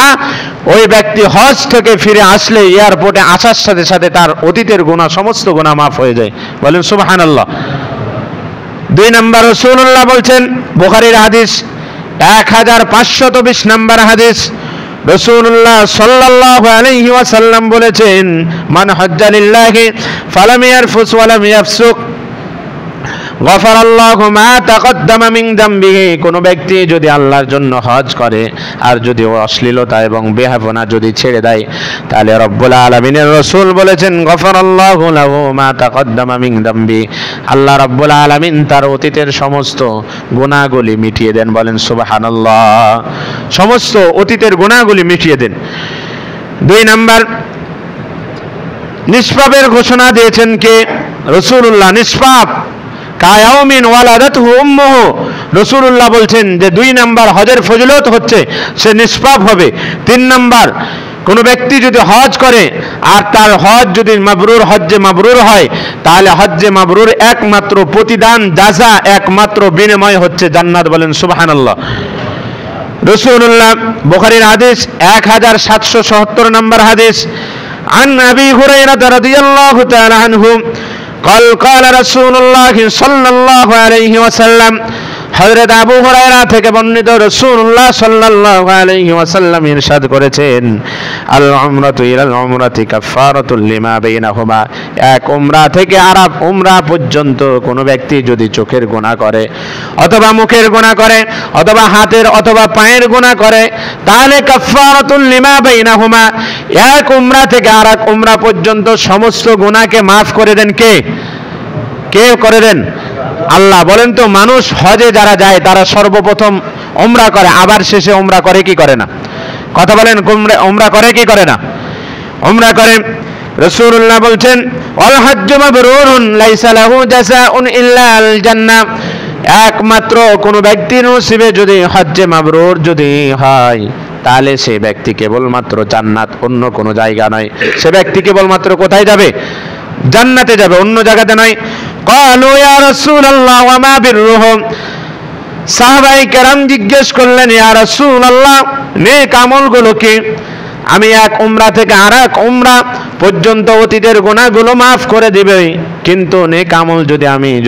ওই ব্যক্তি হজ থেকে ফিরে আসলে এয়ারপোর্টে আসার সাথে সাথে তার অতীতের গুনাহ, সমস্ত গুনাহ মাফ হয়ে যায়। বলেন সুবহানাল্লাহ। 2 নম্বর, রাসূলুল্লাহ বলছেন, বুখারীর হাদিস 1520 নম্বর হাদিস, রাসূলুল্লাহ সাল্লাল্লাহু আলাইহি ওয়াসাল্লাম বলেছেন, মান হাজ্জা লিল্লাহি ফালাম ইয়ারফুস ওয়ালাম ইয়াফসুক গফারাল্লাহু মা তাকদ্দামা মিন যামবিহি, কোন ব্যক্তি যদি আল্লাহর জন্য হজ করে আর যদি অশ্লীলতা এবং বেহায়াপনা যদি ছেড়ে দেয়, তাহলে রব্বুল আলামিনের রাসূল বলেছেন, গফারাল্লাহু লাহু মা তাকদ্দামা মিন যামবি, আল্লাহ রব্বুল আলামিন তার অতীতের সমস্ত গুনাহগুলি মিটিয়ে দেন। বলেন সুবহানাল্লাহ। সমস্ত অতীতের গুনাহগুলি মিটিয়ে দেন। 2 নাম্বার, নিষ্পাপের ঘোষণা দিয়েছেন কে? রাসূলুল্লাহ। নিষ্পাপ কায়াউমিন ওয়ালাদাতুহু উম্মুহু, রাসূলুল্লাহ বলছেন যে 2 নাম্বার হজের ফজিলত হচ্ছে সে নিষ্পাপ হবে। 3 নাম্বার, কোন ব্যক্তি যদি হজ করে আর তার হজ যদি মাবরুর, হজ্জে মাবরুর হয়, তাহলে হজ্জে মাবরুর একমাত্র প্রতিদান, জাযা, একমাত্র বিনিময় হচ্ছে জান্নাত। বলেন সুবহানাল্লাহ। রাসূলুল্লাহ, বুখারীর হাদিস 1777 নম্বর হাদিস, عن أبي هريرة رضي الله تعالى عنه قال قال رسول الله صلى الله عليه وسلم, হযরত আবু হুরায়রা থেকে বর্ণিত, রাসূলুল্লাহ সাল্লাল্লাহু আলাইহি ওয়াসাল্লাম ইরশাদ করেছেন, আল উমরাতু ইলাল উমরাতি কাফফারাতুল লিমা বাইনাহুমা, এক উমরা থেকে আরেক উমরা পর্যন্ত কোন ব্যক্তি যদি চোখের গুনাহ করে অথবা মুখের গুনাহ করে অথবা হাতের অথবা পায়ের গুনাহ করে, তাহলে কাফফারাতুল লিমা বাইনাহুমা, এক উমরা থেকে আরেক উমরা পর্যন্ত সমস্ত গুনাহকে maaf করে দেন কে? কে করে দেন? আল্লাহ। বলেন তো, মানুষ হজে যারা যায় তারা সর্বপ্রথম উমরা করে, আবার শেষে উমরা করে কি করে না? কথা বলেন, উমরা করে কি করে না? উমরা করে। রাসূলুল্লাহ বলছেন, ওয়াল হজ্জু মাবরুরুন লাইসা লাহু জাযাউন ইল্লা আল জান্নাহ, একমাত্র কোন ব্যক্তির নসিবে যদি হজ্জে মাবরুর যদি হয়, তাহলে সে ব্যক্তি কেবলমাত্র জান্নাত, অন্য কোনো জায়গা নয়। সে ব্যক্তি কেবলমাত্র কোথায় যাবে? জান্নাতে যাবে, অন্য জায়গাতে নয়। ক্বালু ইয়া রাসূলুল্লাহ ওয়া মা বিররুহু, সাহাবায়ে কেরাম জিজ্ঞেস করলেন, ইয়া রাসূলুল্লাহ, নেক আমলগুলো কি? আমি এক উমরা থেকে আরেক উমরা পর্যন্ত অতীতের গুনাহগুলো maaf করে দিবে, কিন্তু নেক আমল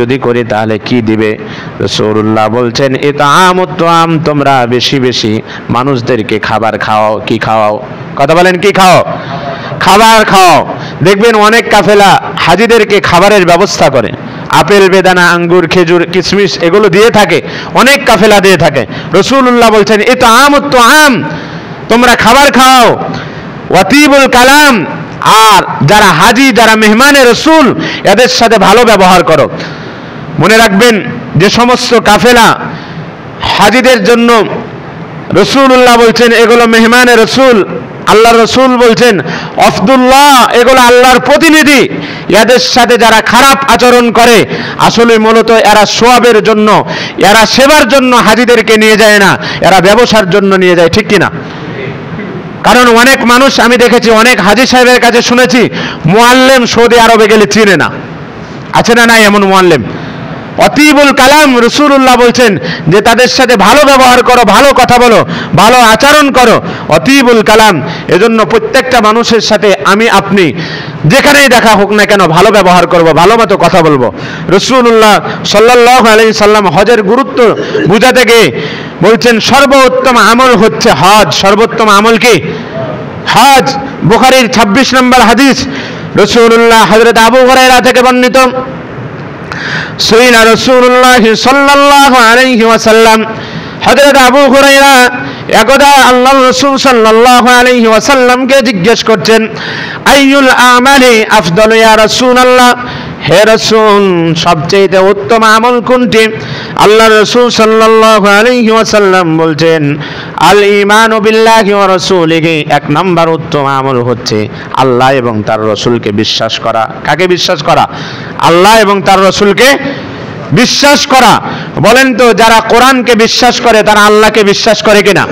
যদি করি তাহলে কি দিবে? রাসূলুল্লাহ বলছেন, ইতআমুত তুআম, তোমরা বেশি বেশি মানুষদেরকে খাবার খাওয়াও। কি খাওয়াও? কথা বলেন, কি খাও? খাবার খাও। দেখবেন অনেক কাফেলা হাজিদেরকে খাবারের ব্যবস্থা করে, আপেল, বেদানা, আঙ্গুর, খেজুর, কিশমিশ এগুলো দিয়ে থাকে, অনেক কাফেলা দিয়ে থাকে। রাসূলুল্লাহ বলছেন, ইতআমুত তুআম, তোমরা খাবার খাও। ওয়াতিবুল কালাম, আর যারা হাজি, যারা মেহমানে রাসূল, এদের সাথে ভালো ব্যবহার করো। মনে রাখবেন যে সমস্ত কাফেলা হাজিদের জন্য রাসূলুল্লাহ বলছেন এগুলো মেহমানে রাসূল, আল্লাহ রসুল বলছেন আব্দুল্লাহ, এগুলো আল্লাহর প্রতিনিধি। এদের সাথে যারা খারাপ আচরণ করে আসলে মূলত এরা সোয়াবের জন্য, এরা সেবার জন্য হাজিদেরকে নিয়ে যায় না, এরা ব্যবসার জন্য নিয়ে যায়, ঠিক কিনা? কারণ অনেক মানুষ আমি দেখেছি, অনেক হাজি সাহেবের কাছে শুনেছি মুআল্লিম সৌদি আরবে গেলে চিনে না। আছে না নাই এমন মুআল্লিম? অতীবুল কালাম, রাসূলুল্লাহ বলছেন যে তাদের সাথে ভালো ব্যবহার করো, ভালো কথা বলো, ভালো আচরণ করো, অতীবুল কালাম। এজন্য প্রত্যেকটা মানুষের সাথে আমি আপনি যেখানেই দেখা হোক না কেন ভালো ব্যবহার করব, ভালো মতো কথা বলবো। রাসূলুল্লাহ সাল্লাল্লাহু আলাইহি সাল্লাম হজের গুরুত্ব বুঝাতে গিয়ে বলছেন সর্বোত্তম আমল হচ্ছে হজ। সর্বোত্তম আমল কি? হজ। বুখারীর 26 নম্বর হাদিস, রাসূলুল্লাহ হযরত আবু হুরায়রা থেকে বর্ণিত, সুইলা রাসূলুল্লাহ সাল্লাল্লাহু আলাইহি ওয়াসাল্লাম, হযরত আবু হুরায়রা একদা আল্লাহর রাসূল সাল্লাল্লাহু আলাইহি ওয়াসাল্লামকে জিজ্ঞেস করছেন, আইয়ুল আমালি আফদালু ইয়া রাসূলুল্লাহ, হে রাসূল সবচেয়ে উত্তম আমল কোনটি? আল্লাহর রাসূল সাল্লাল্লাহু আলাইহি ওয়াসাল্লাম বলছেন, আল ঈমানু বিল্লাহি ওয়া রাসূলিহি, এক নাম্বার উত্তম আমল হচ্ছে আল্লাহ এবং তার রাসূলকে বিশ্বাস করা। কাকে বিশ্বাস করা? আল্লাহ এবং তার রাসূলকে বিশ্বাস করা। বলেন তো, যারা কোরআনকে বিশ্বাস করে তারা আল্লাহকে বিশ্বাস করে কিনা?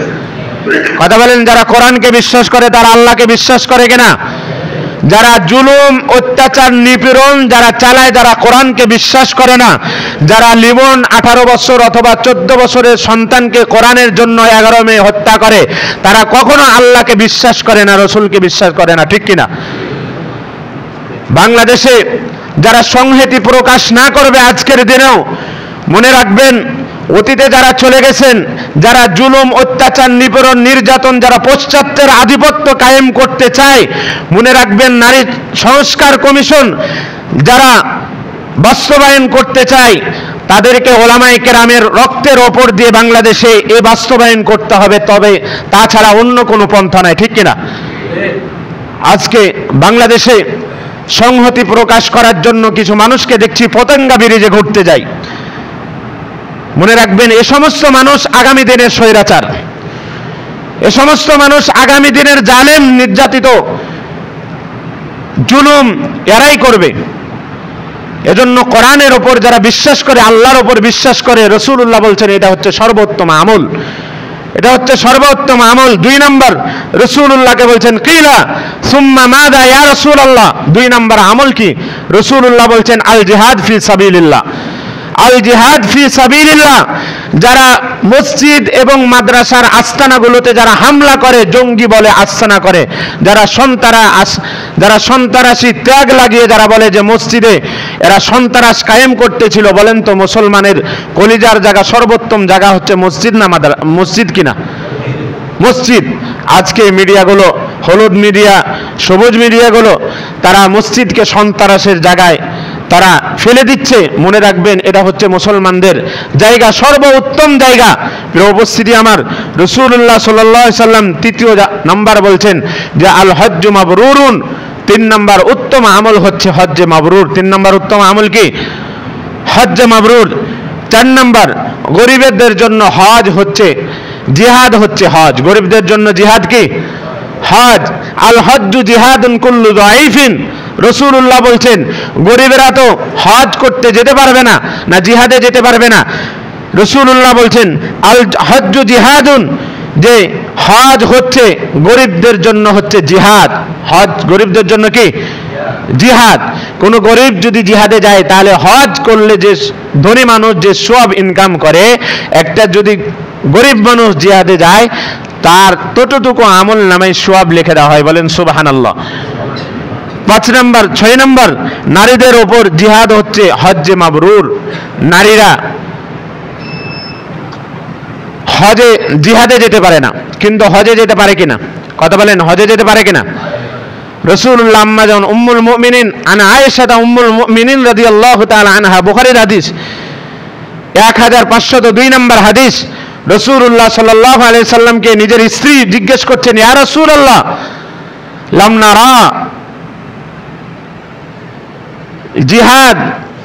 কথা বলেন, যারা কোরআনকে বিশ্বাস করে তারা আল্লাহকে বিশ্বাস করে কিনা? যারা জুলুম, অত্যাচার, নিপীড়ন যারা চালায়, যারা কোরআনকে বিশ্বাস করে না, যারা লিমন 18 বছর অথবা 14 বছরের সন্তানকে কোরআনের জন্য 11 মে হত্যা করে, তারা কখনো আল্লাহকে বিশ্বাস করে না, রসুলকে বিশ্বাস করে না, ঠিক কিনা? বাংলাদেশে যারা সংহতি প্রকাশ না করবে আজকের দিনেও, মনে রাখবেন অতীতে যারা চলে গেছেন, যারা জুলুম, অত্যাচার, নিপীড়ন, নির্যাতন, যারা পশ্চাত্যের আধিপত্য কায়েম করতে চায়, মনে রাখবেন নারী সংস্কার কমিশন যারা বাস্তবায়ন করতে চায়, তাদেরকে ওলামায়ে কেরামের রক্তের ওপর দিয়ে বাংলাদেশে এ বাস্তবায়ন করতে হবে, তবে তাছাড়া অন্য কোনো পন্থা নাই, ঠিক কিনা? আজকে বাংলাদেশে সংহতি প্রকাশ করার জন্য কিছু মানুষকে দেখছি পতেঙ্গা ব্রিজে ঘুরতে যায়। মনে রাখবেন এ সমস্ত মানুষ আগামী দিনের স্বৈরাচার, এ সমস্ত মানুষ আগামী দিনের জালেম, নির্যাতিত, জুলুম এরাই করবে। এজন্য কোরআনের ওপর যারা বিশ্বাস করে, আল্লাহর ওপর বিশ্বাস করে, রাসূলুল্লাহ বলছেন এটা হচ্ছে সর্বোত্তম আমল, এটা হচ্ছে সর্বোত্তম আমল। 2 নম্বর রাসূলুল্লাহকে বলছেন কিলা সুম্মা মাদা ইয়া রাসূলুল্লাহ, 2 নম্বর আমল কি? রাসূলুল্লাহ বলছেন আল জিহাদ ফি সাবিলিল্লাহ, আল জিহাদ ফি সাবিলিল্লাহ। যারা মসজিদ এবং মাদ্রাসার আস্তানাগুলোতে যারা হামলা করে, জঙ্গি বলে আস্তানা করে, যারা সন্ত্রাসী ত্যাগ লাগিয়ে যারা বলে যে মসজিদে এরা সন্ত্রাস কায়েম করতেছিল, বলেন তো মুসলমানের কলিজার জায়গা, সর্বোত্তম জায়গা হচ্ছে মসজিদ না মসজিদ কিনা? মসজিদ। আজকে মিডিয়াগুলো, হলুদ মিডিয়া, সবুজ মিডিয়াগুলো, তারা মসজিদকে সন্ত্রাসের জায়গায় তারা ফেলে দিচ্ছে। মনে রাখবেন এটা হচ্ছে মুসলমানদের জায়গা, সর্বোত্তম জায়গা। প্রিয় উপস্থিতি আমার, রাসূলুল্লাহ সাল্লাল্লাহু আলাইহি সাল্লাম 3 নাম্বার বলছেন যে আল হজ্জু মাবরুরুন, 3 নাম্বার উত্তম আমল হচ্ছে হজ্জে মাবরুর। 3 নাম্বার উত্তম আমল কি? হজ্জে মাবরুর। 4 নাম্বার গরিবদের জন্য হজ হচ্ছে, জিহাদ হচ্ছে হজ। গরিবদের জন্য জিহাদ কি? হজ। আল হজ্জু জিহাদুন কুল্লু যায়িফিন, রাসূলুল্লাহ বলছেন গরিবেরা তো হজ করতে যেতে পারবে না, না জিহাদে যেতে পারবে না। রাসূলুল্লাহ বলছেন আল হজ্জু জিহাদুন, যে হজ হচ্ছে গরিবদের জন্য হচ্ছে জিহাদ। হজ গরিবদের জন্য কি? জিহাদ। কোন গরিব যদি জিহাদে যায় তাহলে হজ করলে যে ধনী মানুষ যে সওয়াব ইনকাম করে, একটা যদি গরিব মানুষ জিহাদে যায় তার ততটুকু আমল নামায় সওয়াব লিখে দেওয়া হয়। বলেন সুবহানাল্লাহ। 5 নম্বর 6 নম্বর নারীদের ওপর জিহাদ হচ্ছে হজ্জে মাবরুর। নারীরা হজে জিহাদে যেতে পারে না, কিন্তু হজে যেতে পারে কিনা? কথা বলেন, হজে যেতে পারে কিনা? রাসূলুল্লাহ আম্মা জান উম্মুল মুমিনিন আনা আয়েশা উম্মুল মুমিনিন রাদিয়াল্লাহু তাআলা আনহা, বুখারীর হাদিস 1502 নম্বর হাদিস। রাসূলুল্লাহ সাল্লাল্লাহু আলাইহি সাল্লামকে নিজের স্ত্রী জিজ্ঞেস করছেন, ইয়া রাসূলুল্লাহ লাম নারা জিহাদ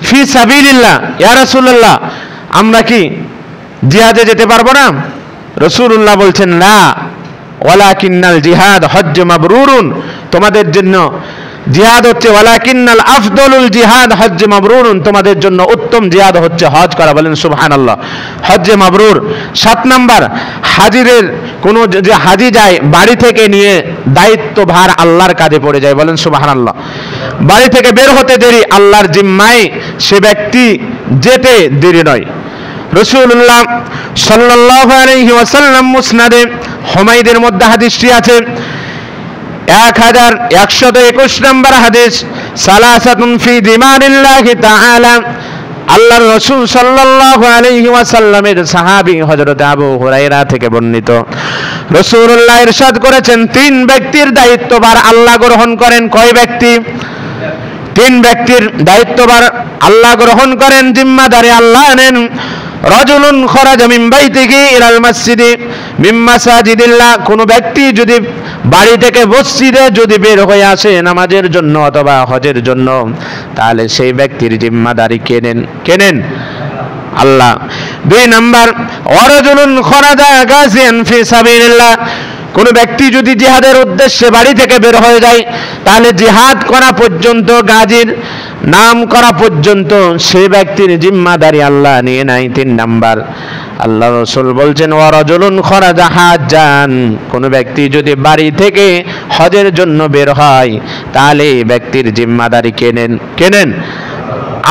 ফি সাবিলিল্লাহ, ইয়া রাসূলুল্লাহ আমরা কি জিহাদে যেতে পারবো না? রাসূলুল্লাহ বলছেন না, ওয়ালাকিন্নাল জিহাদ হজ্জ মাবরুরুন, তোমাদের জন্য জিহাদ হচ্ছে ওয়ালাকিন্নাল আফদলুল জিহাদ হজ্জ মাবরুরুন, তোমাদের জন্য উত্তম জিহাদ হচ্ছে হজ করা। বলেন সুবহানাল্লাহ, হজ্জে মাবরুর। 7 নাম্বার, হাজিরের কোন যে হাজি যায় বাড়ি থেকে নিয়ে দায়িত্বভার আল্লাহর কাঁধে পড়ে যায়। বলেন সুবহানাল্লাহ, বাড়ি থেকে বের হতে দেরি আল্লাহর জিম্মায়, সে ব্যক্তি যেতে দেরি নয়। রাসূলুল্লাহ সাল্লাল্লাহু আলাইহি ওয়াসাল্লাম মুসনাদে হুমায়দের মধ্যে হাদিসটি আছে 1121 নম্বর হাদিস, সালাসাতুন ফি দিমানিল্লাহি তাআলা, আল্লাহর রাসূল সাল্লাল্লাহু আলাইহি ওয়াসাল্লামের সাহাবী হযরত আবু হুরায়রা থেকে বর্ণিত, রাসূলুল্লাহ ইরশাদ করেছেন 3 ব্যক্তির দায়িত্বভার আল্লাহ গ্রহণ করেন। কয় ব্যক্তি? 3 ব্যক্তির দায়িত্বভার আল্লাহ গ্রহণ করেন, জিম্মাদারি আল্লাহ নেন। রাজুলুন খরাজা মিন বাইতিহি ইলাল মসজিদি মিন মাসাজিদিল্লাহ, কোন ব্যক্তি যদি বাড়ি থেকে মসজিদে যদি বের হয়ে আসে নামাজের জন্য অথবা হজের জন্য, তাহলে সেই ব্যক্তির জিম্মাদারি কে নেন? আল্লাহ। 2 নাম্বার, ওয়ারাজুলুন খরাজা গাজিয়ান ফি সাবিলিল্লাহ, কোন ব্যক্তি যদি জিহাদের উদ্দেশ্যে বাড়ি থেকে বের হয়ে যায়, তাহলে জিহাদ করা পর্যন্ত, গাজীর নাম করা পর্যন্ত সেই ব্যক্তির জিম্মাদারি আল্লাহ নিয়ে নেয়। 3 নাম্বার, আল্লাহ রাসূল বলছেন ওয়ারাজুলুন খরাজা হাজ্জান, কোন ব্যক্তি যদি বাড়ি থেকে হজের জন্য বের হয়, তাহলে এই ব্যক্তির জিম্মাদারি কে নেন?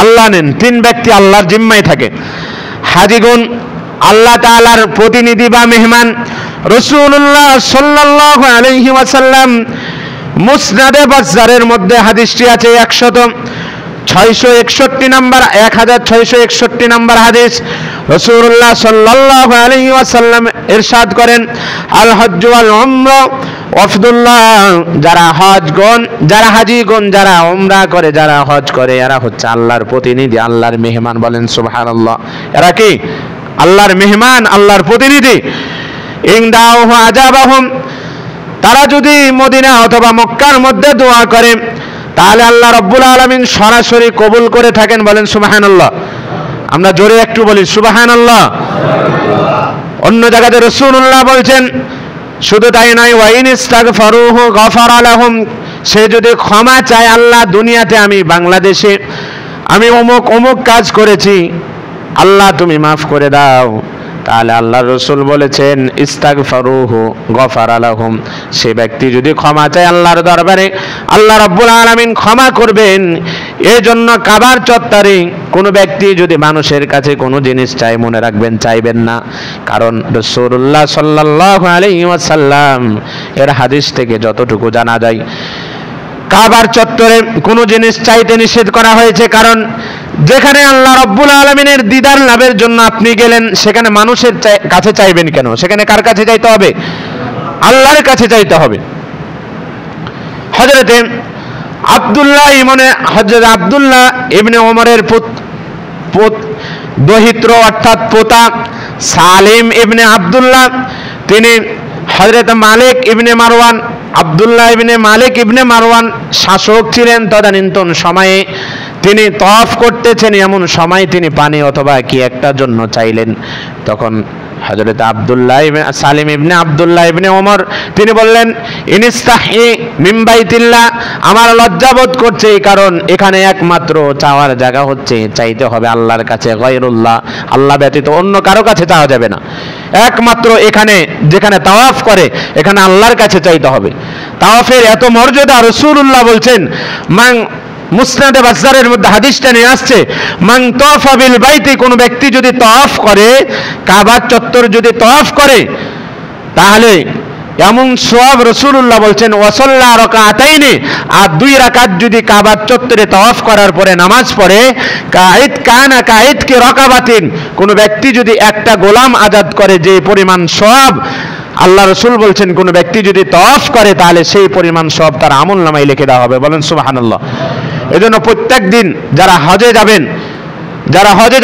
আল্লাহ নেন। 3 ব্যক্তি আল্লাহর জিম্মায় থাকে। হাজিগণ আল্লাহ তাআলার প্রতিনিধি বা মেহমান। রাসূলুল্লাহ সাল্লাল্লাহু আলাইহি ওয়াসাল্লাম মুসনাদে বাজ্জারের মধ্যে হাদিসটি আছে 1661 নাম্বার 1661 নাম্বার হাদিস, রাসূলুল্লাহ সাল্লাল্লাহু আলাইহি ওয়াসাল্লাম ইরশাদ করেন, আল হজ্জ ওয়াল উমরা ওয়াফদুল্লাহ, যারা হজগণ, যারা হাজীগণ, যারা উমরা করে, যারা হজ করে, এরা হচ্ছে আল্লাহর প্রতিনিধি, আল্লাহর মেহমান। বলেন সুবহানাল্লাহ, এরা কি? আল্লাহর মেহমান, আল্লাহর প্রতিনিধি। ইনদাহু আজাবাহুম, তারা যদি মদিনা অথবা মক্কার মধ্যে দোয়া করে, তাহলে আল্লাহ রাব্বুল আলামিন সরাসরি কবুল করে থাকেন। বলেন সুবহানাল্লাহ, আমরা জোরে একটু বলি সুবহানাল্লাহ। অন্য জায়গাতে রাসূলুল্লাহ বলছেন, শুধু তাই নয়, ওয়া ইন ইস্তাগফারুহু গফারা লাহুম, সে যদি ক্ষমা চায়, আল্লাহ দুনিয়াতে আমি বাংলাদেশে আমি অমুক কাজ করেছি, আল্লাহ তুমি মাফ করে দাও, তাহলে আল্লাহ রাসূল বলেছেন ইস্তাগফারুহু গফারা লাহুম, সে ব্যক্তি যদি ক্ষমা চায় আল্লাহর দরবারে, আল্লাহ রাব্বুল আলামিন ক্ষমা করবেন। এই জন্য কাবার চত্বরে কোনো ব্যক্তি যদি মানুষের কাছে কোনো জিনিস চায়, মনে রাখবেন চাইবেন না, কারণ রাসূলুল্লাহ সাল্লাল্লাহু আলাইহি ওয়াসাল্লাম এর হাদিস থেকে যতটুকু জানা যায়, কাবার চত্বরে কোনো জিনিস চাইতে নিষেধ করা হয়েছে, কারণ যেখানে আল্লাহ রাব্বুল আলামিনের দিদার লাভের জন্য আপনি গেলেন, সেখানে মানুষের কাছে চাইবেন কেন? সেখানে কার কাছে চাইতে হবে? আল্লাহর কাছে চাইতে হবে। হযরতে আব্দুল্লাহ ইবনে ওমরের দহিত্র অর্থাৎ পোতা সালিম ইবনে আব্দুল্লাহ, তিনি হযরতে মালিক ইবনে মারওয়ান, আব্দুল্লাহ ইবনে মালিক ইবনে মারওয়ান শাসক ছিলেন তদানীন্তন সময়ে। তিনি তওয়াফ করতেছেন, এমন সময় তিনি পানি অথবা কি একটার জন্য চাইলেন। তখন হযরত সালিম ইবনে আব্দুল্লাহ ইবনে ওমর তিনি বললেন, ইনিস্তাহি মিন বাইতিল্লাহ, আমার লজ্জাবোধ করছে, কারণ এখানে একমাত্র চাওয়ার জায়গা হচ্ছে, চাইতে হবে আল্লাহর কাছে, গায়রুল্লাহ, আল্লাহ ব্যতীত অন্য কারো কাছে চাওয়া যাবে না, একমাত্র এখানে যেখানে তাওয়াফ করে এখানে আল্লাহর কাছে চাইতে হবে। তাওয়াফের এত মর্যাদা, রাসূলুল্লাহ বলছেন, মুসনাদে বাজ্জারের মধ্যে হাদিসটা নিয়ে আসছে, মান তাওয়াফা বিল বাইতি, কোন ব্যক্তি যদি তাওয়াফ করে, কাবা চত্বর যদি তাওয়াফ করে, তাহলে এমন সওয়াব, রাসূলুল্লাহ বলছেন, ওয়াসাল্লা রাকাতাইনি, আর 2 রাকাত যদি কাবা চত্বরে তাওয়াফ করার পরে নামাজ পড়ে, কায়েত কি রাকাবাতিন, কোন ব্যক্তি যদি একটা গোলাম আজাদ করে, যে পরিমাণ সওয়াব আল্লাহ রাসূল বলছেন, কোন ব্যক্তি যদি তাওয়াফ করে, তাহলে সেই পরিমাণ সওয়াব তার আমলনামায় লিখে দেওয়া হবে। বলেন সুবহানাল্লাহ। এজন্য প্রত্যেক দিন যারা হজে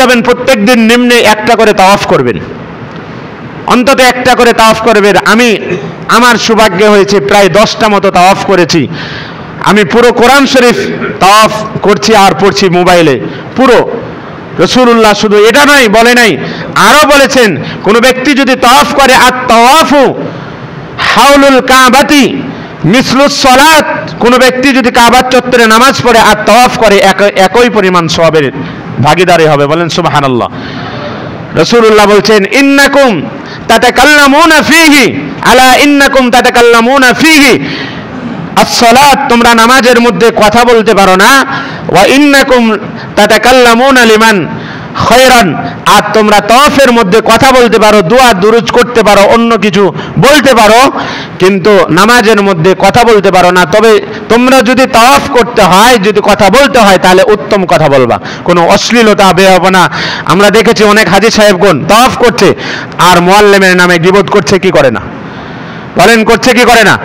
যাবেন প্রত্যেক দিন নিম্নে একটা করে তাওয়াফ করবেন, অন্তত একটা করে তাওয়াফ করবেন। আমার সৌভাগ্য হয়েছে প্রায় 10টা মতো তাওয়াফ করেছি। আমি পুরো কোরআন শরীফ তাওয়াফ করছি আর পড়ছি মোবাইলে পুরো। রাসূলুল্লাহ শুধু এটা নয় বলে নাই, আরো বলেছেন, কোন ব্যক্তি যদি তাওয়াফ করে, আর তাওয়াফু হাউলুল কাবাতি মিসলুস সালাত, কোন ব্যক্তি যদি কাবার চত্বরে নামাজ পড়ে আর তাওয়াফ করে একই পরিমাণ সওয়াবের ভাগীদারি হবে। বলেন সুবহানাল্লাহ। রাসূলুল্লাহ বলছেন ইন্নাকুম তাতাকাল্লামুনা ফীহি আলা ইন্নাকুম তাতাকাল্লামুনা ফীহি as-সালাত, তোমরা নামাজের মধ্যে কথা বলতে পারো না, ওয়া ইন্নাকুম তাতাকাল্লামুনা লিমান খায়রান, আর তোমরা তাওয়াফের মধ্যে কথা বলতে পারো, দোয়া দুরুদ করতে পারো, অন্য কিছু বলতে পারো, কিন্তু নামাজের মধ্যে কথা বলতে পারো না। তবে তোমরা যদি তাওয়াফ করতে হয়, যদি কথা বলতে হয়, তাহলে উত্তম কথা বলবা, কোনো অশ্লীলতা বেহায়াপনা। আমরা দেখেছি অনেক হাজী সাহেবগণ তাওয়াফ করছে আর মুআল্লিমের নামে গীবত করছে, কি করে না? বলেন করছে কি করে না?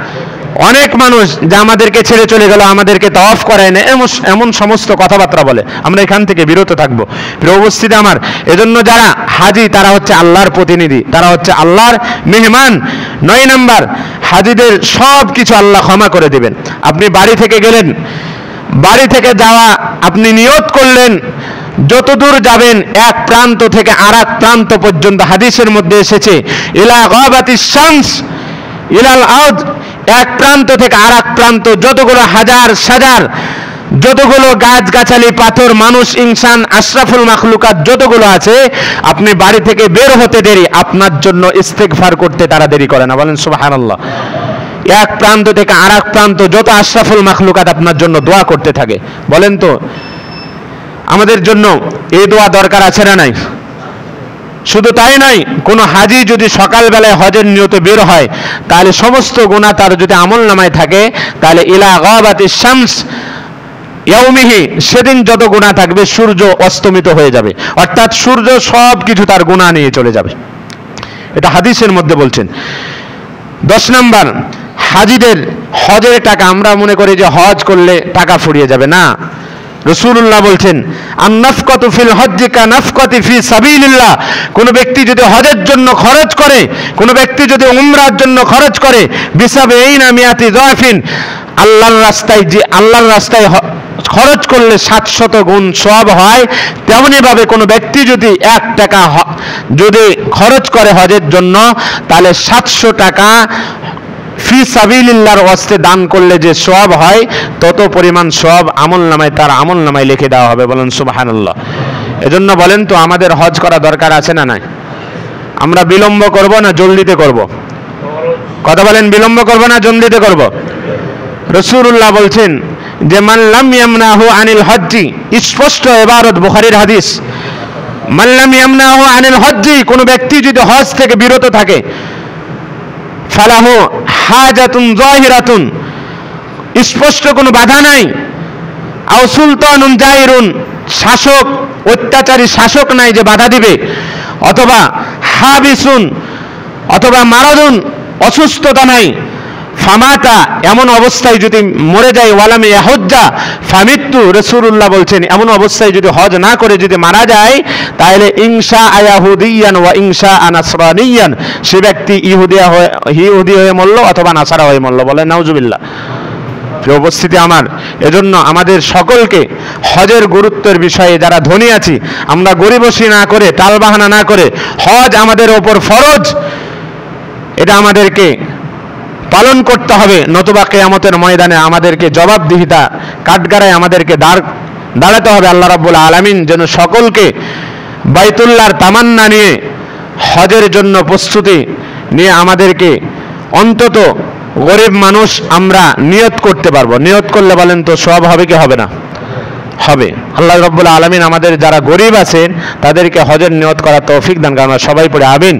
অনেক মানুষ যে আমাদেরকে ছেড়ে চলে গেল, আমাদেরকে তাওয়াফ করায় না, এমন সমস্ত কথাবার্তা বলে। আমরা এখান থেকে বিরত থাকবো। প্রিয় উপস্থিতি আমার, এজন্য যারা হাজি তারা হচ্ছে আল্লাহর প্রতিনিধি, তারা হচ্ছে আল্লাহর মেহমান। 9 নাম্বার, হাজিদের সব কিছু আল্লাহ ক্ষমা করে দেবেন। আপনি বাড়ি থেকে গেলেন, বাড়ি থেকে যাওয়া আপনি নিয়ত করলেন, যতদূর যাবেন এক প্রান্ত থেকে আর এক প্রান্ত পর্যন্ত, হাদিসের মধ্যে এসেছে ইলা গাবাতিশ শামস ইলাল আউদ, এক প্রান্ত থেকে আর এক প্রান্ত, যতগুলো হাজার সাজার, যতগুলো গাছগাছালি, পাথর, মানুষ, ইনসান, আশরাফুল মাখলুকাত যতগুলো আছে, আপনি বাড়ি থেকে বের হতে দেরি, আপনার জন্য ইস্তেগফার করতে তারা দেরি করে না। বলেন সুবহানাল্লাহ। এক প্রান্ত থেকে আর এক প্রান্ত যত আশরাফুল মাখলুকাত আপনার জন্য দোয়া করতে থাকে। বলেন তো আমাদের জন্য এই দোয়া দরকার আছে না নাই? শুধু তাই নয়, কোন হাজি যদি সকালবেলায় হজের নিয়তে বের হয়, তাহলে সমস্ত গুনাহ তার যদি আমল নামায় থাকে, তাহলে ইলা গাবাতিশ শামস ইয়াউমিহি, সেদিন যত গুনাহ থাকবে সূর্য অস্তমিত হয়ে যাবে, অর্থাৎ সূর্য সব কিছু তার গুনাহ নিয়ে চলে যাবে। এটা হাদিসের মধ্যে বলছেন। 10 নাম্বার, হাজিদের হজের টাকা, আমরা মনে করি যে হজ করলে টাকা ফুরিয়ে যাবে, না। রাসূলুল্লাহ বলছেন আন-নাফকাতু ফিল হজ্জি কানাফকাতি ফি সাবিলিল্লাহ, কোন ব্যক্তি যদি হজের জন্য খরচ করে, কোন ব্যক্তি যদি উমরার জন্য খরচ করে, বিসাবিনা মিয়াতি যাফিন, আল্লাহর রাস্তায়, যে আল্লাহর রাস্তায় খরচ করলে 700 গুণ সওয়াব হয়, তেমনি ভাবে কোন ব্যক্তি যদি 1 টাকা যদি খরচ করে হজের জন্য, তাহলে 700 টাকা ফি সাবিলিল্লাহর ওয়াস্তে দান করলে যে সওয়াব হয়, তত পরিমাণ সওয়াব আমলনামায়, তার আমলনামায় লিখে দেওয়া হবে। বলেন সুবহানাল্লাহ। এজন্য বলেন তো আমাদের হজ করা দরকার আছে না নাই? আমরা বিলম্ব করব না জলদিতে করব? কথা বলেন, বিলম্ব করব না জলদিতে করব? রাসূলুল্লাহ বলছেন যে মান লাম ইয়ামনাহু আনিল হজ্জি, স্পষ্ট ইবারত, বুখারীর হাদিস, মান লাম ইয়ামনাহু আনিল হজ্জি, কোন ব্যক্তি যদি হজ থেকে বিরত থাকে, ফালাহু হাজাতুন যাহিরাতুন, স্পষ্ট কোনো বাধা নাই, আও সুলতানুন জাইরুন, শাসক, অত্যাচারী শাসক নাই যে বাধা দিবে, অথবা হাবিসুন, অথবা মারাদুন, অসুস্থতা নাই, ফামাতা, এমন অবস্থায় যদি মরে যায়, ওয়ালাম ইয়াহুজ্জা ফামিত্তু, রাসূলুল্লাহ বলছেন এমন অবস্থায় যদি হজ না করে যদি মারা যায়, তাহলে ইনশা আয়াহুদিয়ান ওয়া ইনশা আনাসরানিয়ান, সে ব্যক্তি ইহুদি হয়ে মরল অথবা নাসারা হয়ে মরল। বলে নাউজুবিল্লাহ। প্রিয় উপস্থিতি আমার, এজন্য আমাদের সকলকে হজের গুরুত্বের বিষয়ে যারা ধনী আছি, আমরা গরিবসি না করে, টালবাহানা না করে, হজ আমাদের ওপর ফরজ, এটা আমাদেরকে পালন করতে হবে, নতুবা কিয়ামতের ময়দানে আমাদেরকে জবাবদিহিতা কাঠগড়ায় আমাদেরকে দাঁড়াতে হবে। আল্লাহ রাব্বুল আলামিন যেন সকলকে বাইতুল্লাহর তামান্না নিয়ে হজের জন্য প্রস্তুতি নিয়ে আমাদেরকে, অন্তত গরিব মানুষ আমরা নিয়ত করতে পারবো। নিয়ত করলে বলেন তো সওয়াব হবে কি হবে না? হবে। আল্লাহ রাব্বুল আলামিন আমাদের যারা গরিব আছেন তাদেরকে হজের নিয়ত করার তৌফিক দান করেন। আমরা সবাই পড়ে আমিন।